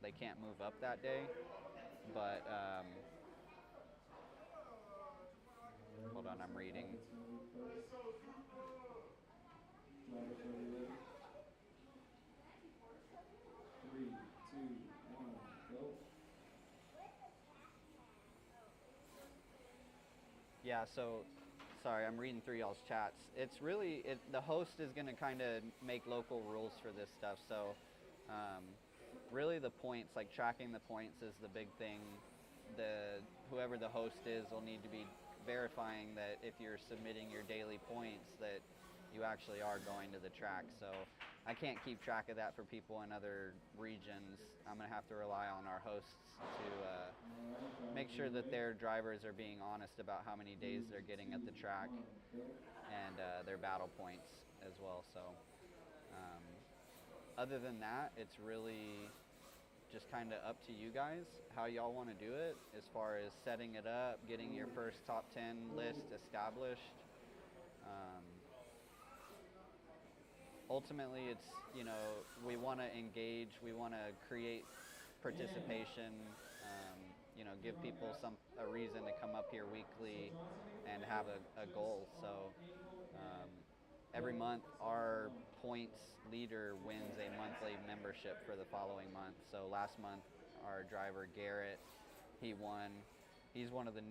they can't move up that day. But hold on, I'm reading. Drivers are ready. 3, 2, 1, go. Yeah, so sorry, I'm reading through y'all's chats. It's really, the host is going to kind of make local rules for this stuff. So really the points, like tracking the points is the big thing. Whoever the host is will need to be verifying that if you're submitting your daily points that you actually are going to the track. So I can't keep track of that for people in other regions. I'm going to have to rely on our hosts to make sure that their drivers are being honest about how many days they're getting at the track and their battle points as well. So other than that, it's really just kind of up to you guys how y'all want to do it as far as setting it up, getting your first top 10 list established. Ultimately, it's, you know, we want to engage, we want to create participation, you know, give people a reason to come up here weekly and have a goal. So every month our points leader wins a monthly membership for the following month. So last month our driver Garrett, he won. He's one of the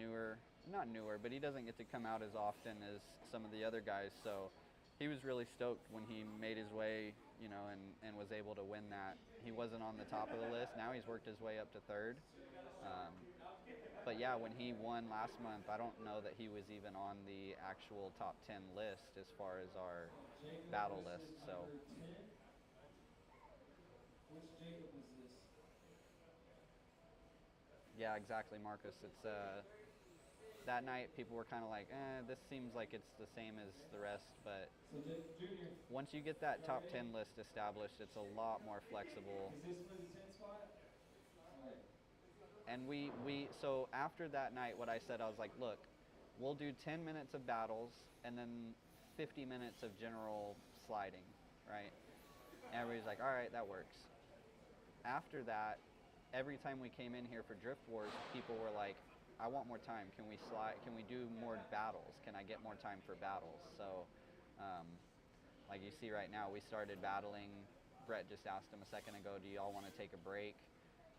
not newer, but he doesn't get to come out as often as some of the other guys. So he was really stoked when he made his way, you know, and was able to win that. He wasn't on the top of the list. Now he's worked his way up to 3rd. But yeah, when he won last month, I don't know that he was even on the actual top 10 list as far as our battle list. So Which Jacob is this? yeah, exactly, Marcus. It's that night people were kind of like, this seems like it's the same as the rest, but So Junior, once you get that top 10 list established, it's a lot more flexible. is this for the 10 spot? All right. And so after that night, what I said, I was like, look, we'll do 10 minutes of battles and then 50 minutes of general sliding, right? And everybody's like, all right, that works. After that, every time we came in here for Drift Wars, people were like, I want more time. Can we slide? Can we do more battles? Can I get more time for battles? So, like you see right now, we started battling. Brett just asked him a second ago, do y'all want to take a break?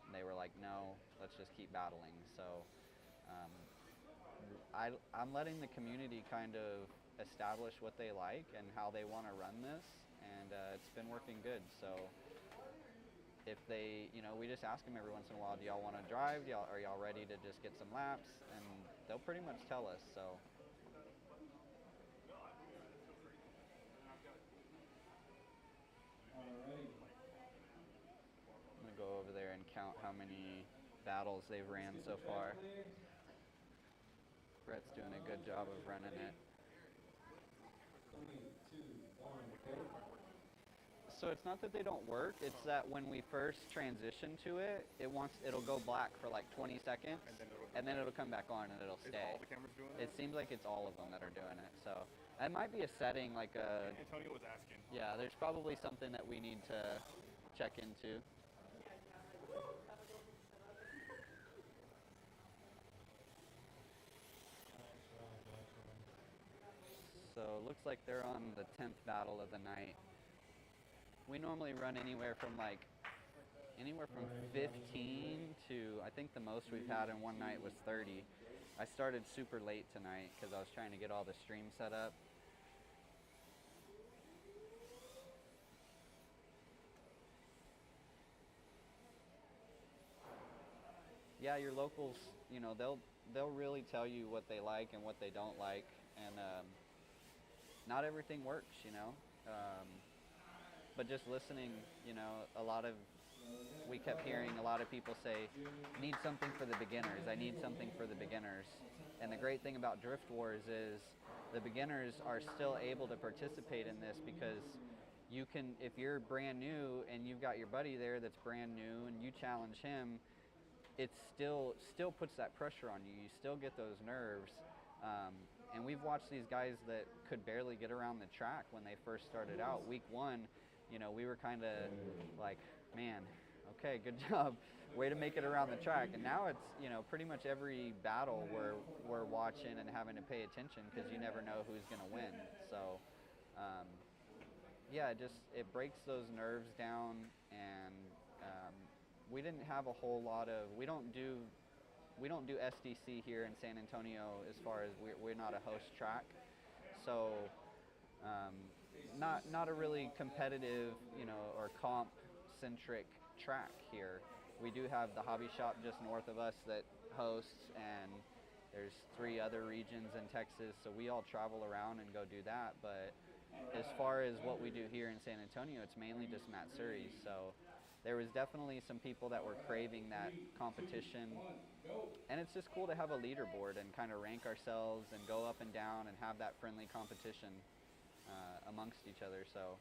And they were like, no, let's just keep battling. So I'm letting the community kind of establish what they like and how they want to run this, and it's been working good. So if they, we just ask them every once in a while, do y'all want to drive? Are y'all ready to just get some laps? And they'll pretty much tell us. So. Alrighty. I'm going to go over there and count how many battles they've ran so far. Brett's doing a good job of running it. 3, 2, 1, go. So it's not that they don't work, it's that when we first transition to it, it'll go black for like 20 seconds, and then it'll come back on and it'll Is stay. all the cameras doing It that? seems like it's all of them that are doing it. So it might be a setting like a, Antonio was asking. yeah, there's probably something that we need to check into. So it looks like they're on the 10th battle of the night. We normally run anywhere from 15 to, I think the most we've had in one night was 30. I started super late tonight because I was trying to get all the stream set up. Yeah, your locals, they'll really tell you what they like and what they don't like, and not everything works, but just listening, we kept hearing a lot of people say, need something for the beginners, I need something for the beginners. And the great thing about Drift Wars is the beginners are still able to participate in this because you can, if you're brand new and you've got your buddy there that's brand new and you challenge him, it still puts that pressure on you. You still get those nerves. And we've watched these guys that could barely get around the track when they first started out. Week one, we were kind of like, man, okay, good job. Way to make it around the track. And now it's, pretty much every battle we're watching and having to pay attention because you never know who's going to win. So, yeah, it breaks those nerves down. And we didn't have a whole lot of, we don't do SDC here in San Antonio as far as we're not a host track. So not a really competitive, or comp-centric track here. We do have the hobby shop just north of us that hosts, and there's 3 other regions in Texas, so we all travel around and go do that. But as far as what we do here in San Antonio, it's mainly just Matsuri. So there was definitely some people that were craving that competition, and it's just cool to have a leaderboard and kind of rank ourselves and go up and down and have that friendly competition amongst each other. So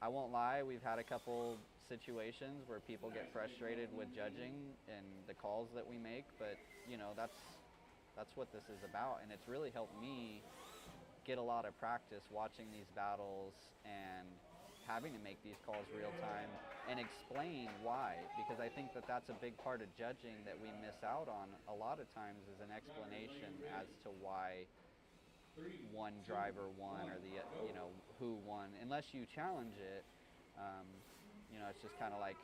I won't lie, we've had a couple situations where people get frustrated with judging and the calls that we make, but that's what this is about, and it's really helped me get a lot of practice watching these battles and having to make these calls real time and explain why, because I think that that's a big part of judging that we miss out on a lot of times, is an explanation as to why one driver won or who won. Unless you challenge it, it's just kind of like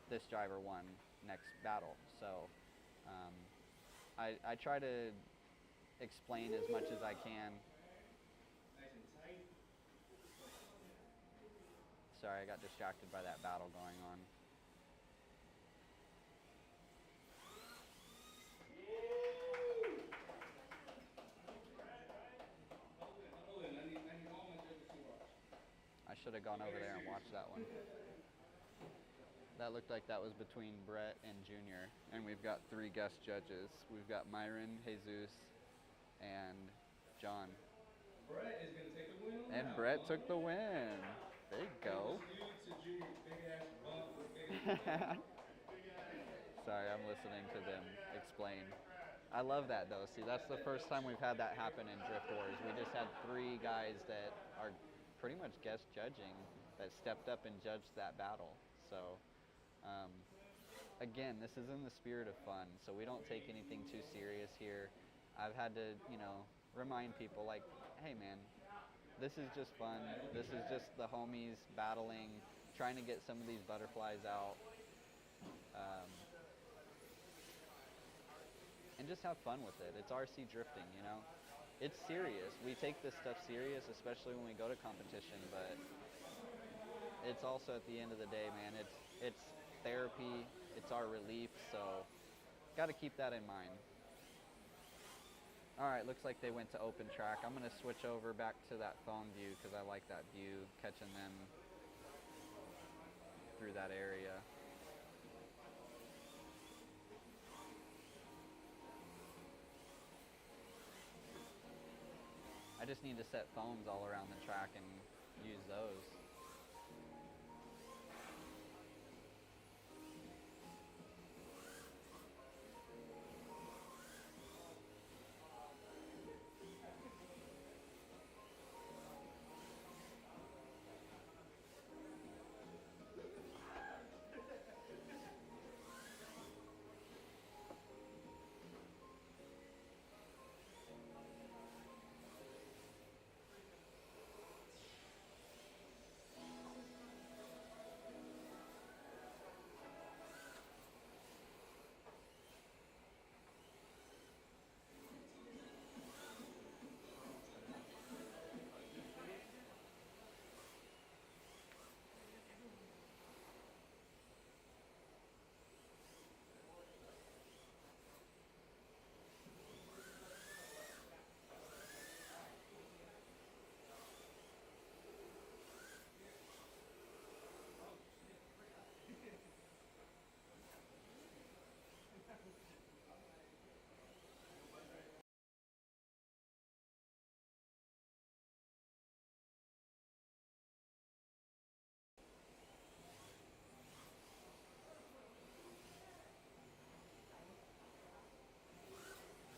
this driver won next battle. So I try to explain as much as I can. Sorry, I got distracted by that battle going on. I should have gone over there and watched that one. That looked like that was between Brett and Junior, and we've got 3 guest judges. We've got Myron, Jesus, and John. Brett is going to take the win on And that Brett one. took the win. There you go. Sorry, I'm listening to them explain. I love that though. See, that's the first time we've had that happen in Drift Wars. We just had 3 guys that are pretty much guest judging that stepped up and judged that battle. So, again, this is in the spirit of fun, so we don't take anything too serious here. I've had to, remind people like, hey man, this is just fun. This is just the homies battling, trying to get some of these butterflies out. And just have fun with it. It's RC drifting, It's serious. We take this stuff serious, especially when we go to competition, but it's also at the end of the day, man, it's therapy, it's our relief, so got to keep that in mind. All right, looks like they went to open track. I'm going to switch over back to that phone view because I like that view, catching them through that area. I just need to set phones all around the track and use those.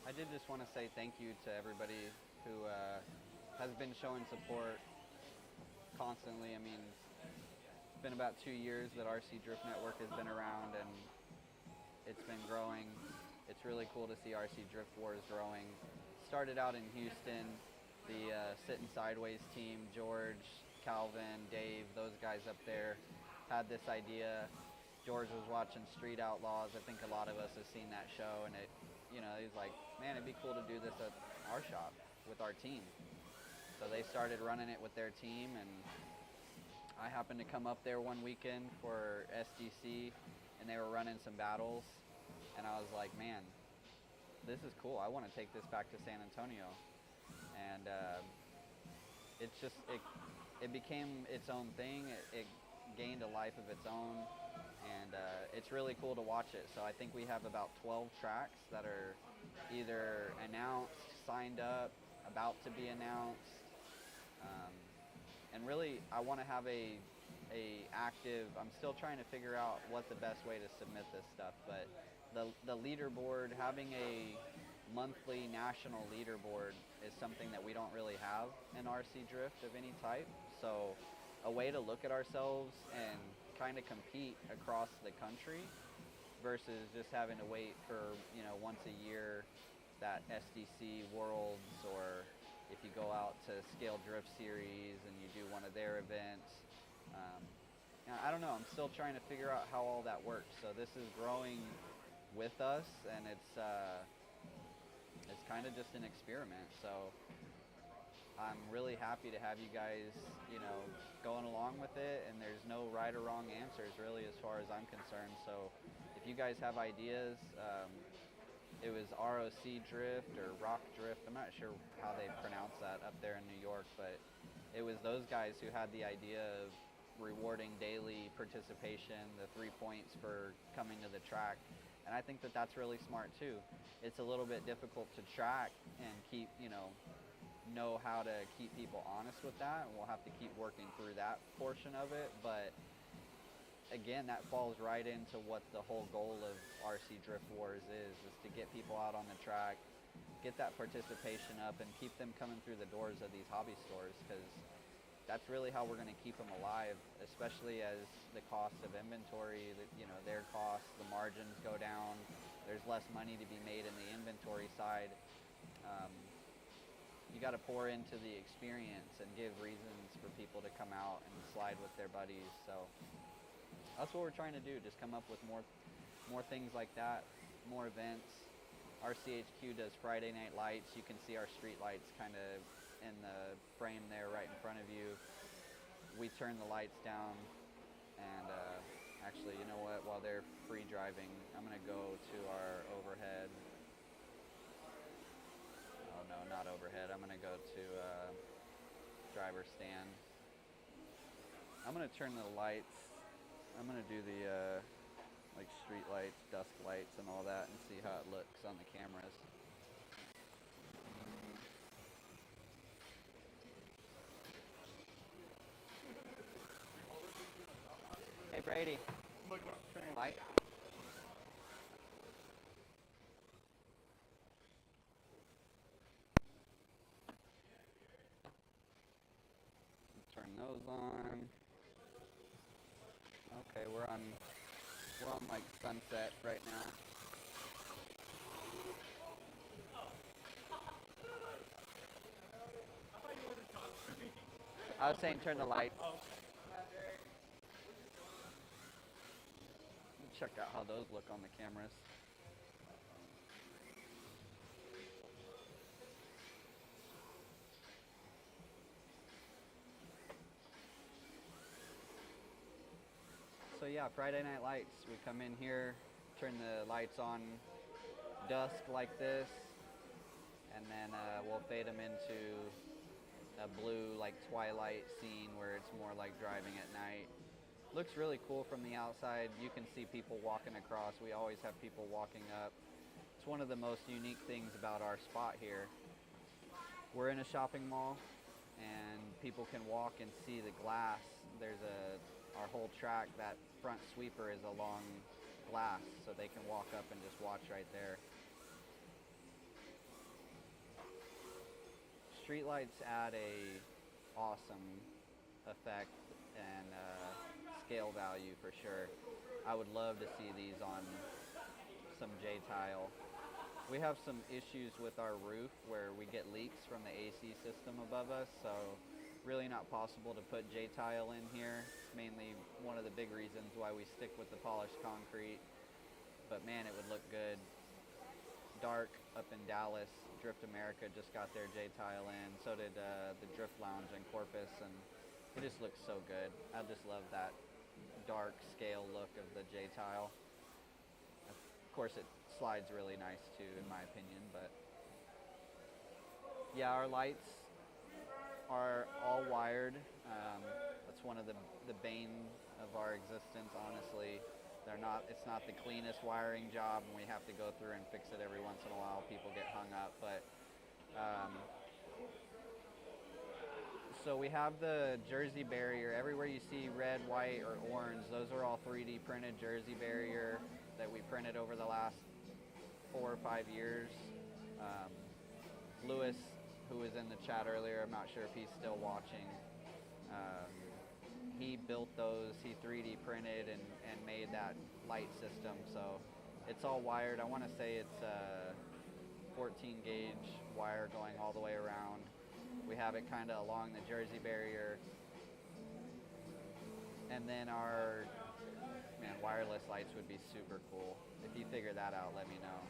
I did just want to say thank you to everybody who has been showing support constantly. I mean, it's been about 2 years that RC Drift Network has been around, and it's been growing. It's really cool to see RC Drift Wars growing. Started out in Houston, the Sitting Sideways team, George, Calvin, Dave, those guys up there had this idea. George was watching Street Outlaws. I think a lot of us have seen that show, and he was like, man, it'd be cool to do this at our shop with our team. So they started running it with their team, and I happened to come up there one weekend for SDC, and they were running some battles, and I was like, man, this is cool. I want to take this back to San Antonio. And it's just, it became its own thing. It gained a life of its own, and it's really cool to watch it. So I think we have about 12 tracks that are either announced, signed up, about to be announced. And really, I want to have a active, I'm still trying to figure out what the best way to submit this stuff, but the leaderboard, having a monthly national leaderboard is something that we don't really have in RC Drift of any type. So a way to look at ourselves and kind of compete across the country versus just having to wait for, once a year that SDC Worlds, or if you go out to Scale Drift Series and you do one of their events. I don't know, I'm still trying to figure out how all that works. So this is growing with us, and it's kind of just an experiment. So I'm really happy to have you guys, going along with it, and there's no right or wrong answers really as far as I'm concerned. So if you guys have ideas, it was ROC Drift or Rock Drift, I'm not sure how they pronounce that up there in New York, but it was those guys who had the idea of rewarding daily participation, the 3 points for coming to the track. And I think that that's really smart too. It's a little bit difficult to track and keep, know how to keep people honest with that, and we'll have to keep working through that portion of it. But again, that falls right into what the whole goal of RC Drift Wars is to get people out on the track, get that participation up, and keep them coming through the doors of these hobby stores, because that's really how we're going to keep them alive, especially as the cost of inventory, their costs, the margins go down. There's less money to be made in the inventory side. You got to pour into the experience and give reasons for people to come out and slide with their buddies. So that's what we're trying to do, just come up with more things like that, more events. RCHQ does Friday Night Lights. You can see our street lights kind of in the frame there right in front of you. we turn the lights down, and actually, you know what, while they're free driving, I'm going to go to our overhead. Oh no, not overhead. I'm going to go to driver stand. I'm going to turn the lights. I'm going to do the like street lights, dusk lights, and all that, and see how it looks on the cameras. Hey Brady, light. Turn those on. Okay, we're on like sunset right now. I was saying turn the lights. Check out how those look on the cameras. So yeah, Friday Night Lights. We come in here, turn the lights on dusk like this, and then we'll fade them into a blue like twilight scene where it's more like driving at night. Looks really cool from the outside. You can see people walking across. We always have people walking up. It's one of the most unique things about our spot here. We're in a shopping mall, and people can walk and see the glass. There's our whole track, that front sweeper is along glass, so they can walk up and just watch right there. Streetlights add a awesome effect and scale value for sure. I would love to see these on some J-tile. We have some issues with our roof where we get leaks from the AC system above us, so really not possible to put J-tile in here. It's mainly one of the big reasons why we stick with the polished concrete. But man, it would look good. Dark up in Dallas, Drift America just got their J-tile in. So did the Drift Lounge in Corpus, and it just looks so good. I just love that dark scale look of the J-tile. Of course, it slides really nice too, in my opinion. But yeah, our lights are all wired. That's one of the bane of our existence, honestly. It's not the cleanest wiring job, and we have to go through and fix it every once in a while. People get hung up, but so we have the Jersey barrier. Everywhere you see red, white, or orange, those are all 3D printed Jersey barrier that we printed over the last 4 or 5 years. Lewis, who was in the chat earlier, I'm not sure if he's still watching, he built those, he 3D printed and made that light system, so it's all wired. I want to say it's a 14 gauge wire going all the way around. We have it kind of along the Jersey barrier, and then our wireless lights would be super cool. If you figure that out, let me know.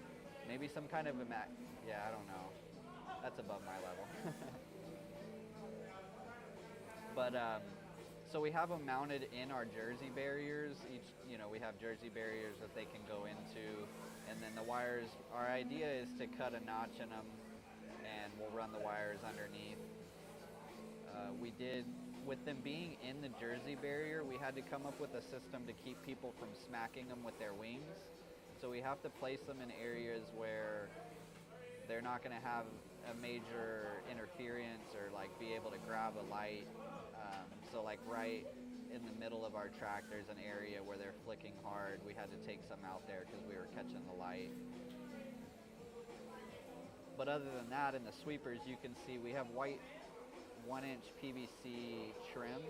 Maybe some kind of I don't know. That's above my level. But so we have them mounted in our Jersey barriers. We have Jersey barriers that they can go into, and then the wires. Our idea is to cut a notch in them, and we'll run the wires underneath. We did, with them being in the Jersey barrier, we had to come up with a system to keep people from smacking them with their wings. So we have to place them in areas where they're not going to have a major interference or like be able to grab a light. So like right in the middle of our track, there's an area where they're flicking hard. We had to take some out there because we were catching the light. But other than that, in the sweepers, you can see we have white 1-inch PVC trim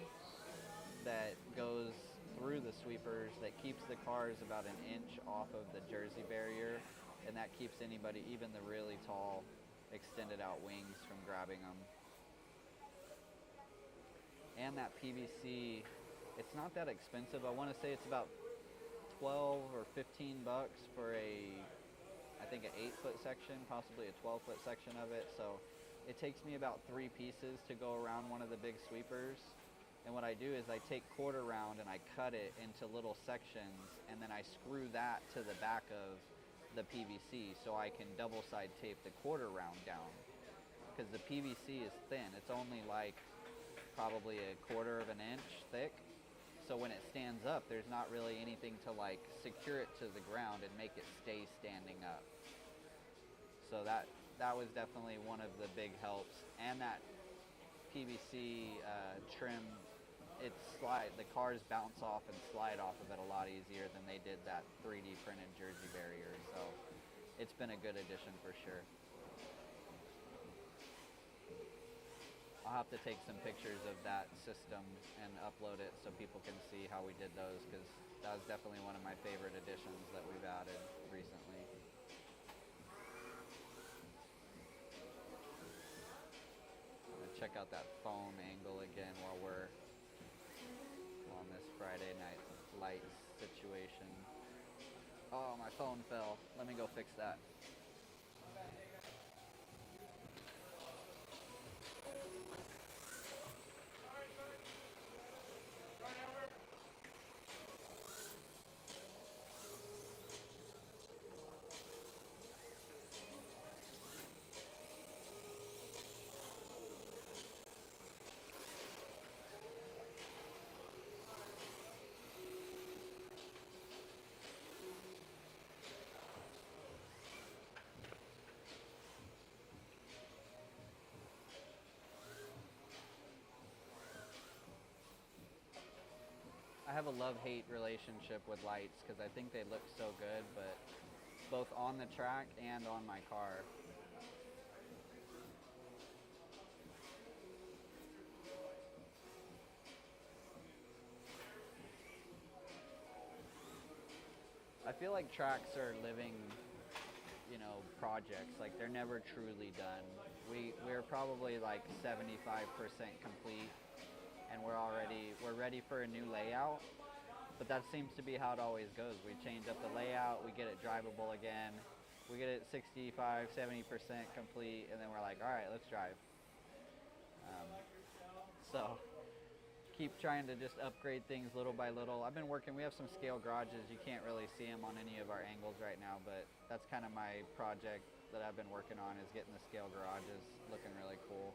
that goes through the sweepers that keeps the cars about an inch off of the Jersey barrier, and that keeps anybody, even the really tall, extended out wings, from grabbing them. And that PVC, it's not that expensive. I want to say it's about 12 or 15 bucks for I think an 8-foot section, possibly a 12-foot section of it. So it takes me about 3 pieces to go around one of the big sweepers. And what I do is I take quarter round and I cut it into little sections, and then I screw that to the back of the PVC so I can double side tape the quarter round down. Because the PVC is thin. It's only like probably a quarter of an inch thick. So when it stands up, there's not really anything to like secure it to the ground and make it stay standing up. So that was definitely one of the big helps. And that PVC trim, the cars bounce off and slide off of it a lot easier than they did that 3D printed jersey barrier. So it's been a good addition for sure. I'll have to take some pictures of that system and upload it so people can see how we did those, because that was definitely one of my favorite additions that we've added recently. I'm gonna check out that foam angle again while we're on this Friday night light situation. Oh, my phone fell. Let me go fix that. I have a love-hate relationship with lights because I think they look so good, but both on the track and on my car. I feel like tracks are living, projects. Like, they're never truly done. We're probably like 75% complete, and we're ready for a new layout. But that seems to be how it always goes. We change up the layout, we get it drivable again, we get it 65, 70% complete, and then we're like, all right, let's drive. So keep trying to just upgrade things little by little. We have some scale garages. You can't really see them on any of our angles right now, but that's kind of my project that I've been working on, is getting the scale garages looking really cool.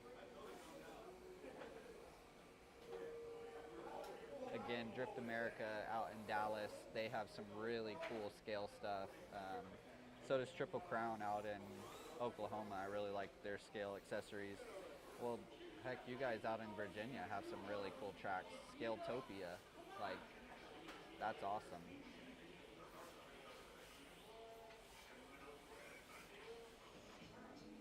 Again, Drift America out in Dallas, they have some really cool scale stuff. So does Triple Crown out in Oklahoma. I really like their scale accessories. Well, heck, you guys out in Virginia have some really cool tracks. Scaletopia, like, that's awesome.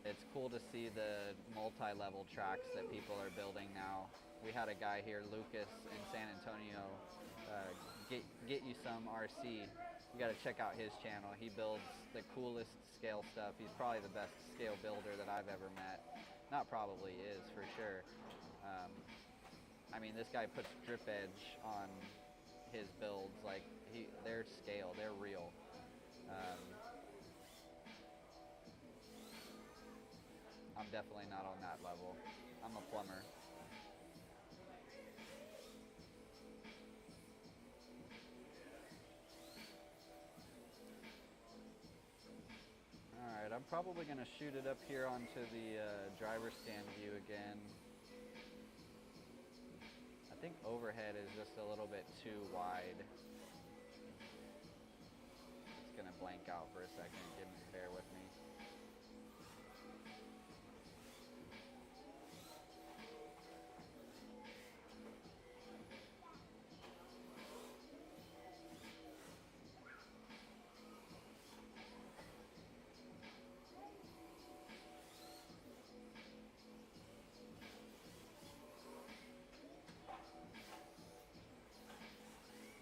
It's cool to see the multi-level tracks that people are building now. We had a guy here, Lucas, in San Antonio, get you some RC. You got to check out his channel. He builds the coolest scale stuff. He's probably the best scale builder that I've ever met. Not probably, is for sure. This guy puts drip edge on his builds. Like, they're scale, they're real. I'm definitely not on that level. I'm a plumber. Alright, I'm probably going to shoot it up here onto the driver's stand view again. I think overhead is just a little bit too wide. It's going to blank out for a second. Bear with me.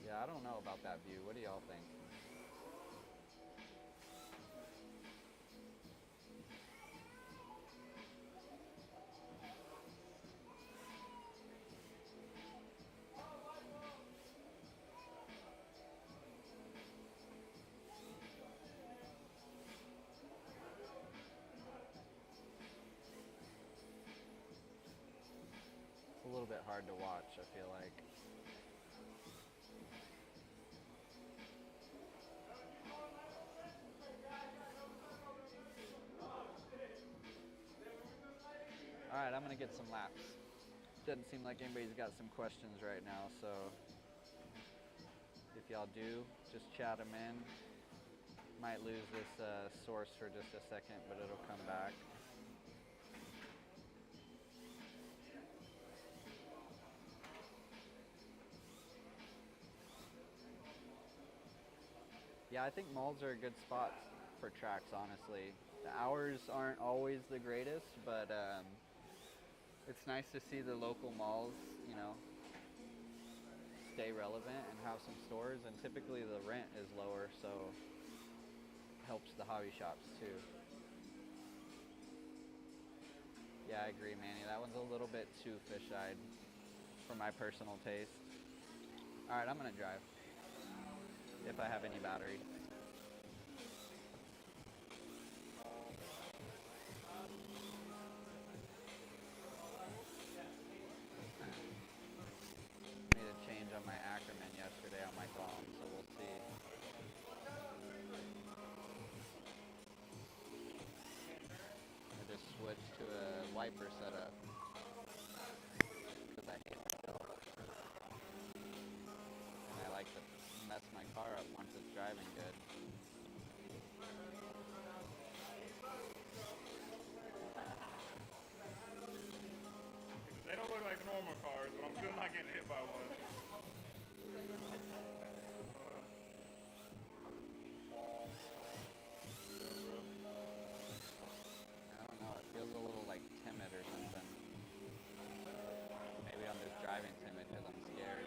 Yeah, I don't know about that view. What do y'all think? It's a little bit hard hard to watch, I feel like. Alright, I'm gonna get some laps. Doesn't seem like anybody's got some questions right now, so if y'all do, just chat them in. Might lose this source for just a second, but it'll come back. Yeah, I think malls are a good spot for tracks, honestly. The hours aren't always the greatest, but it's nice to see the local malls, stay relevant and have some stores, and typically the rent is lower, so helps the hobby shops too. Yeah, I agree, Manny. That one's a little bit too fish-eyed for my personal taste. Alright, I'm gonna drive. If I have any battery. Made a change on my Ackerman yesterday on my phone, so we'll see. I just switched to a wiper setup. Because I hate it. And I like to mess my car up once it's driving good. They don't look like normal cars, but I'm still not getting hit by one. I don't know, it feels a little like timid or something. Maybe I'm just driving timid because I'm scared.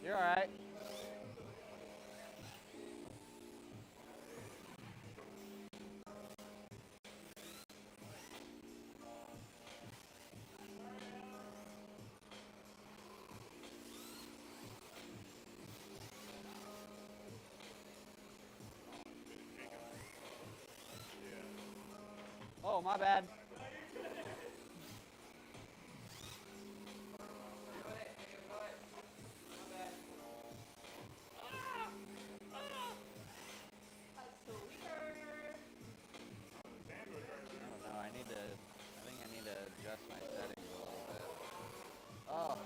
You're alright. Oh, my bad. Adjust my settings a little bit. Oh,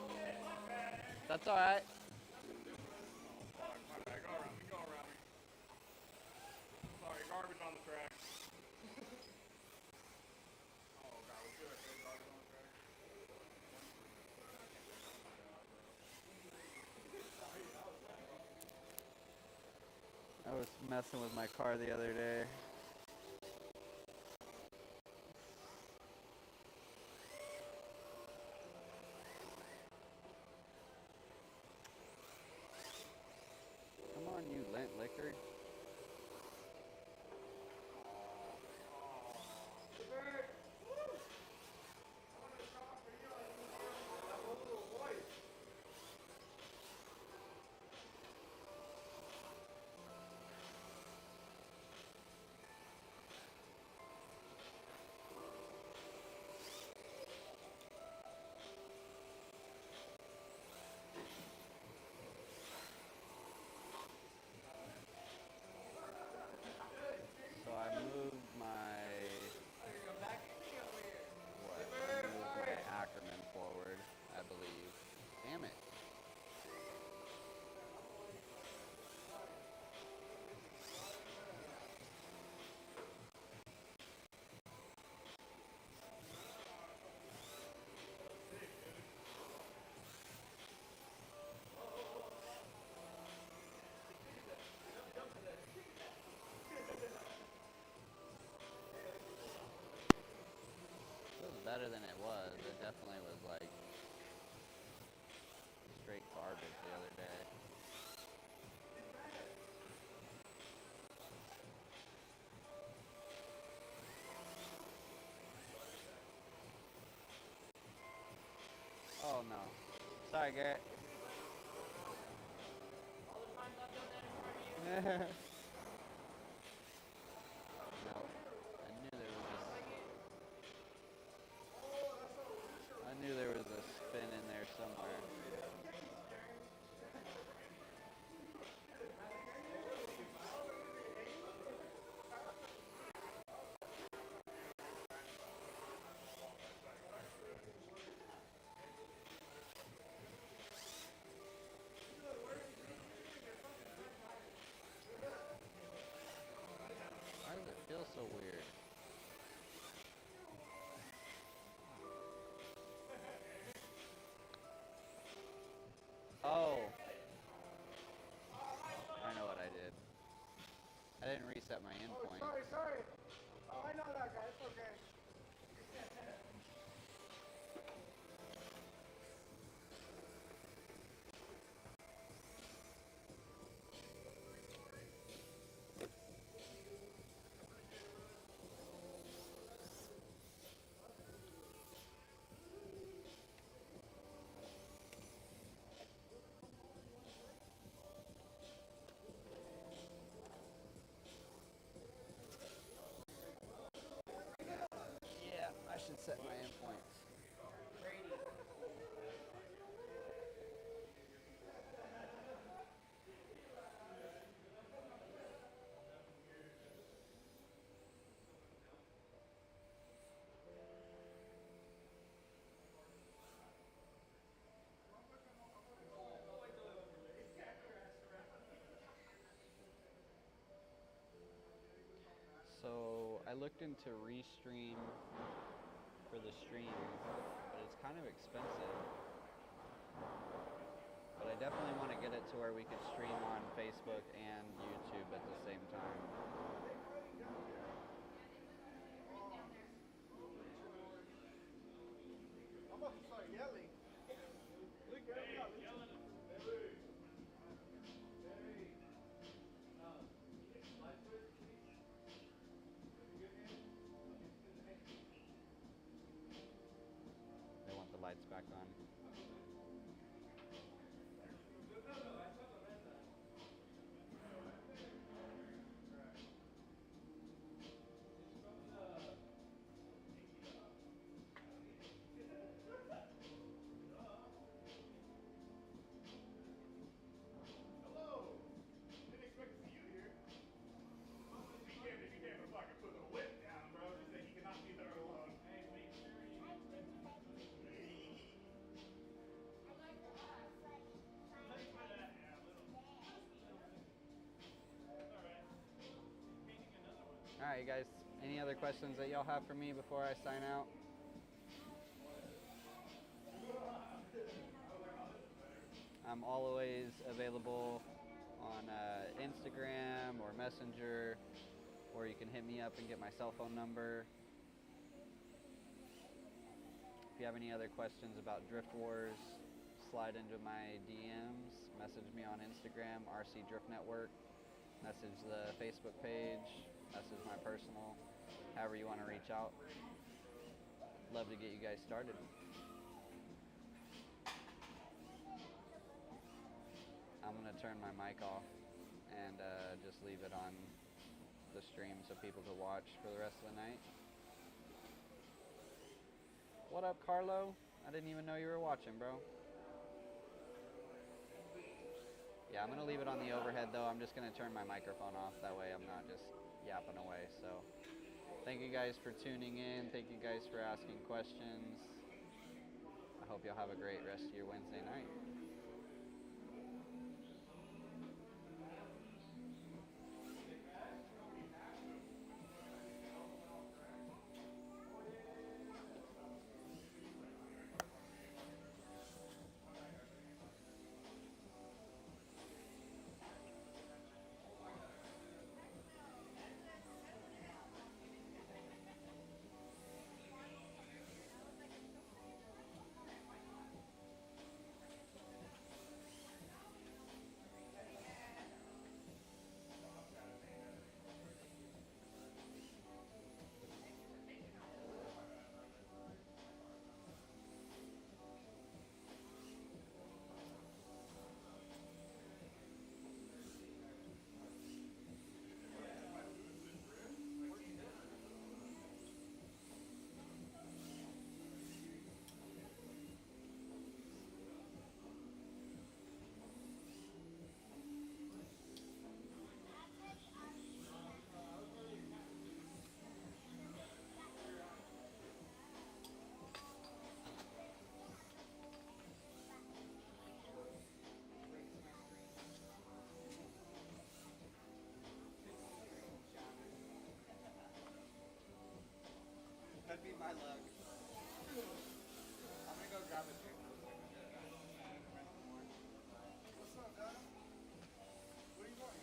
that's all right. My bad. Go around me. Sorry, garbage on the track. Oh, God, we should have said garbage on the track. I was messing with my car the other day. Come on, you lint liquor. So I moved my Ackerman forward, I believe. Damn it. It was better than it was. It definitely was like straight garbage the other day. Oh no. Sorry, Garrett. No, I knew there was this set my Oh, endpoint. sorry. Oh, I know that guy. It's okay. Yeah, I should set my endpoints. So I looked into Restream for the stream, but it's kind of expensive. But I definitely want to get it to where we could stream on Facebook and YouTube at the same time. I'm about to start yelling. Look at him. They want the lights back on. Hello. Didn't expect to see you here. Be damned if you damn if I can put the whip down, bro. Just that he cannot be there alone. Hey, make sure you All right, you guys. Any other questions that y'all have for me before I sign out? I'm always available on Instagram or Messenger, or you can hit me up and get my cell phone number. If you have any other questions about Drift Wars, slide into my DMs, message me on Instagram, RC Drift Network, message the Facebook page, message my personal, however you want to reach out. Love to get you guys started. I'm going to turn my mic off and just leave it on the stream so people can watch for the rest of the night. What up, Carlo? I didn't even know you were watching, bro. Yeah, I'm going to leave it on the overhead, though. I'm just going to turn my microphone off. That way I'm not just yapping away. So thank you guys for tuning in. Thank you guys for asking questions. I hope you'll have a great rest of your Wednesday night. Could be my luck. I'm gonna go grab a drink real quick. What's up, Donna? Where are you going?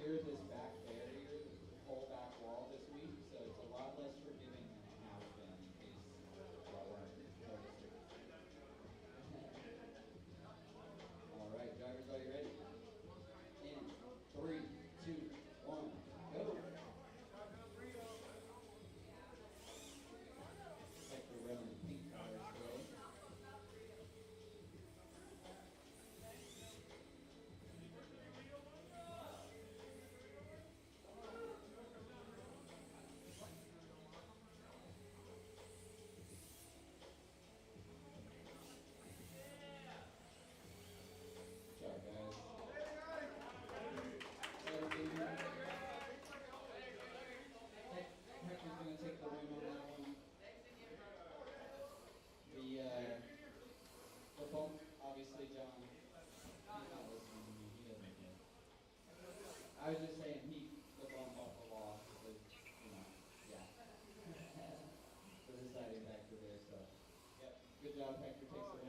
clear this back barrier, the whole back wall this week, so it's a lot less forgiving than it has been in case y'all weren't noticing. All right, drivers, are you ready? In 3, 2, 1, go. Like we're running pink cars today. Good job, guys. Hector's going to take the win on that one. The bump, obviously, John, he's not listening to me. He doesn't care. I was just saying the bump off the law was, yeah. For deciding factor there, so. Yep. Good job, Hector takes the win.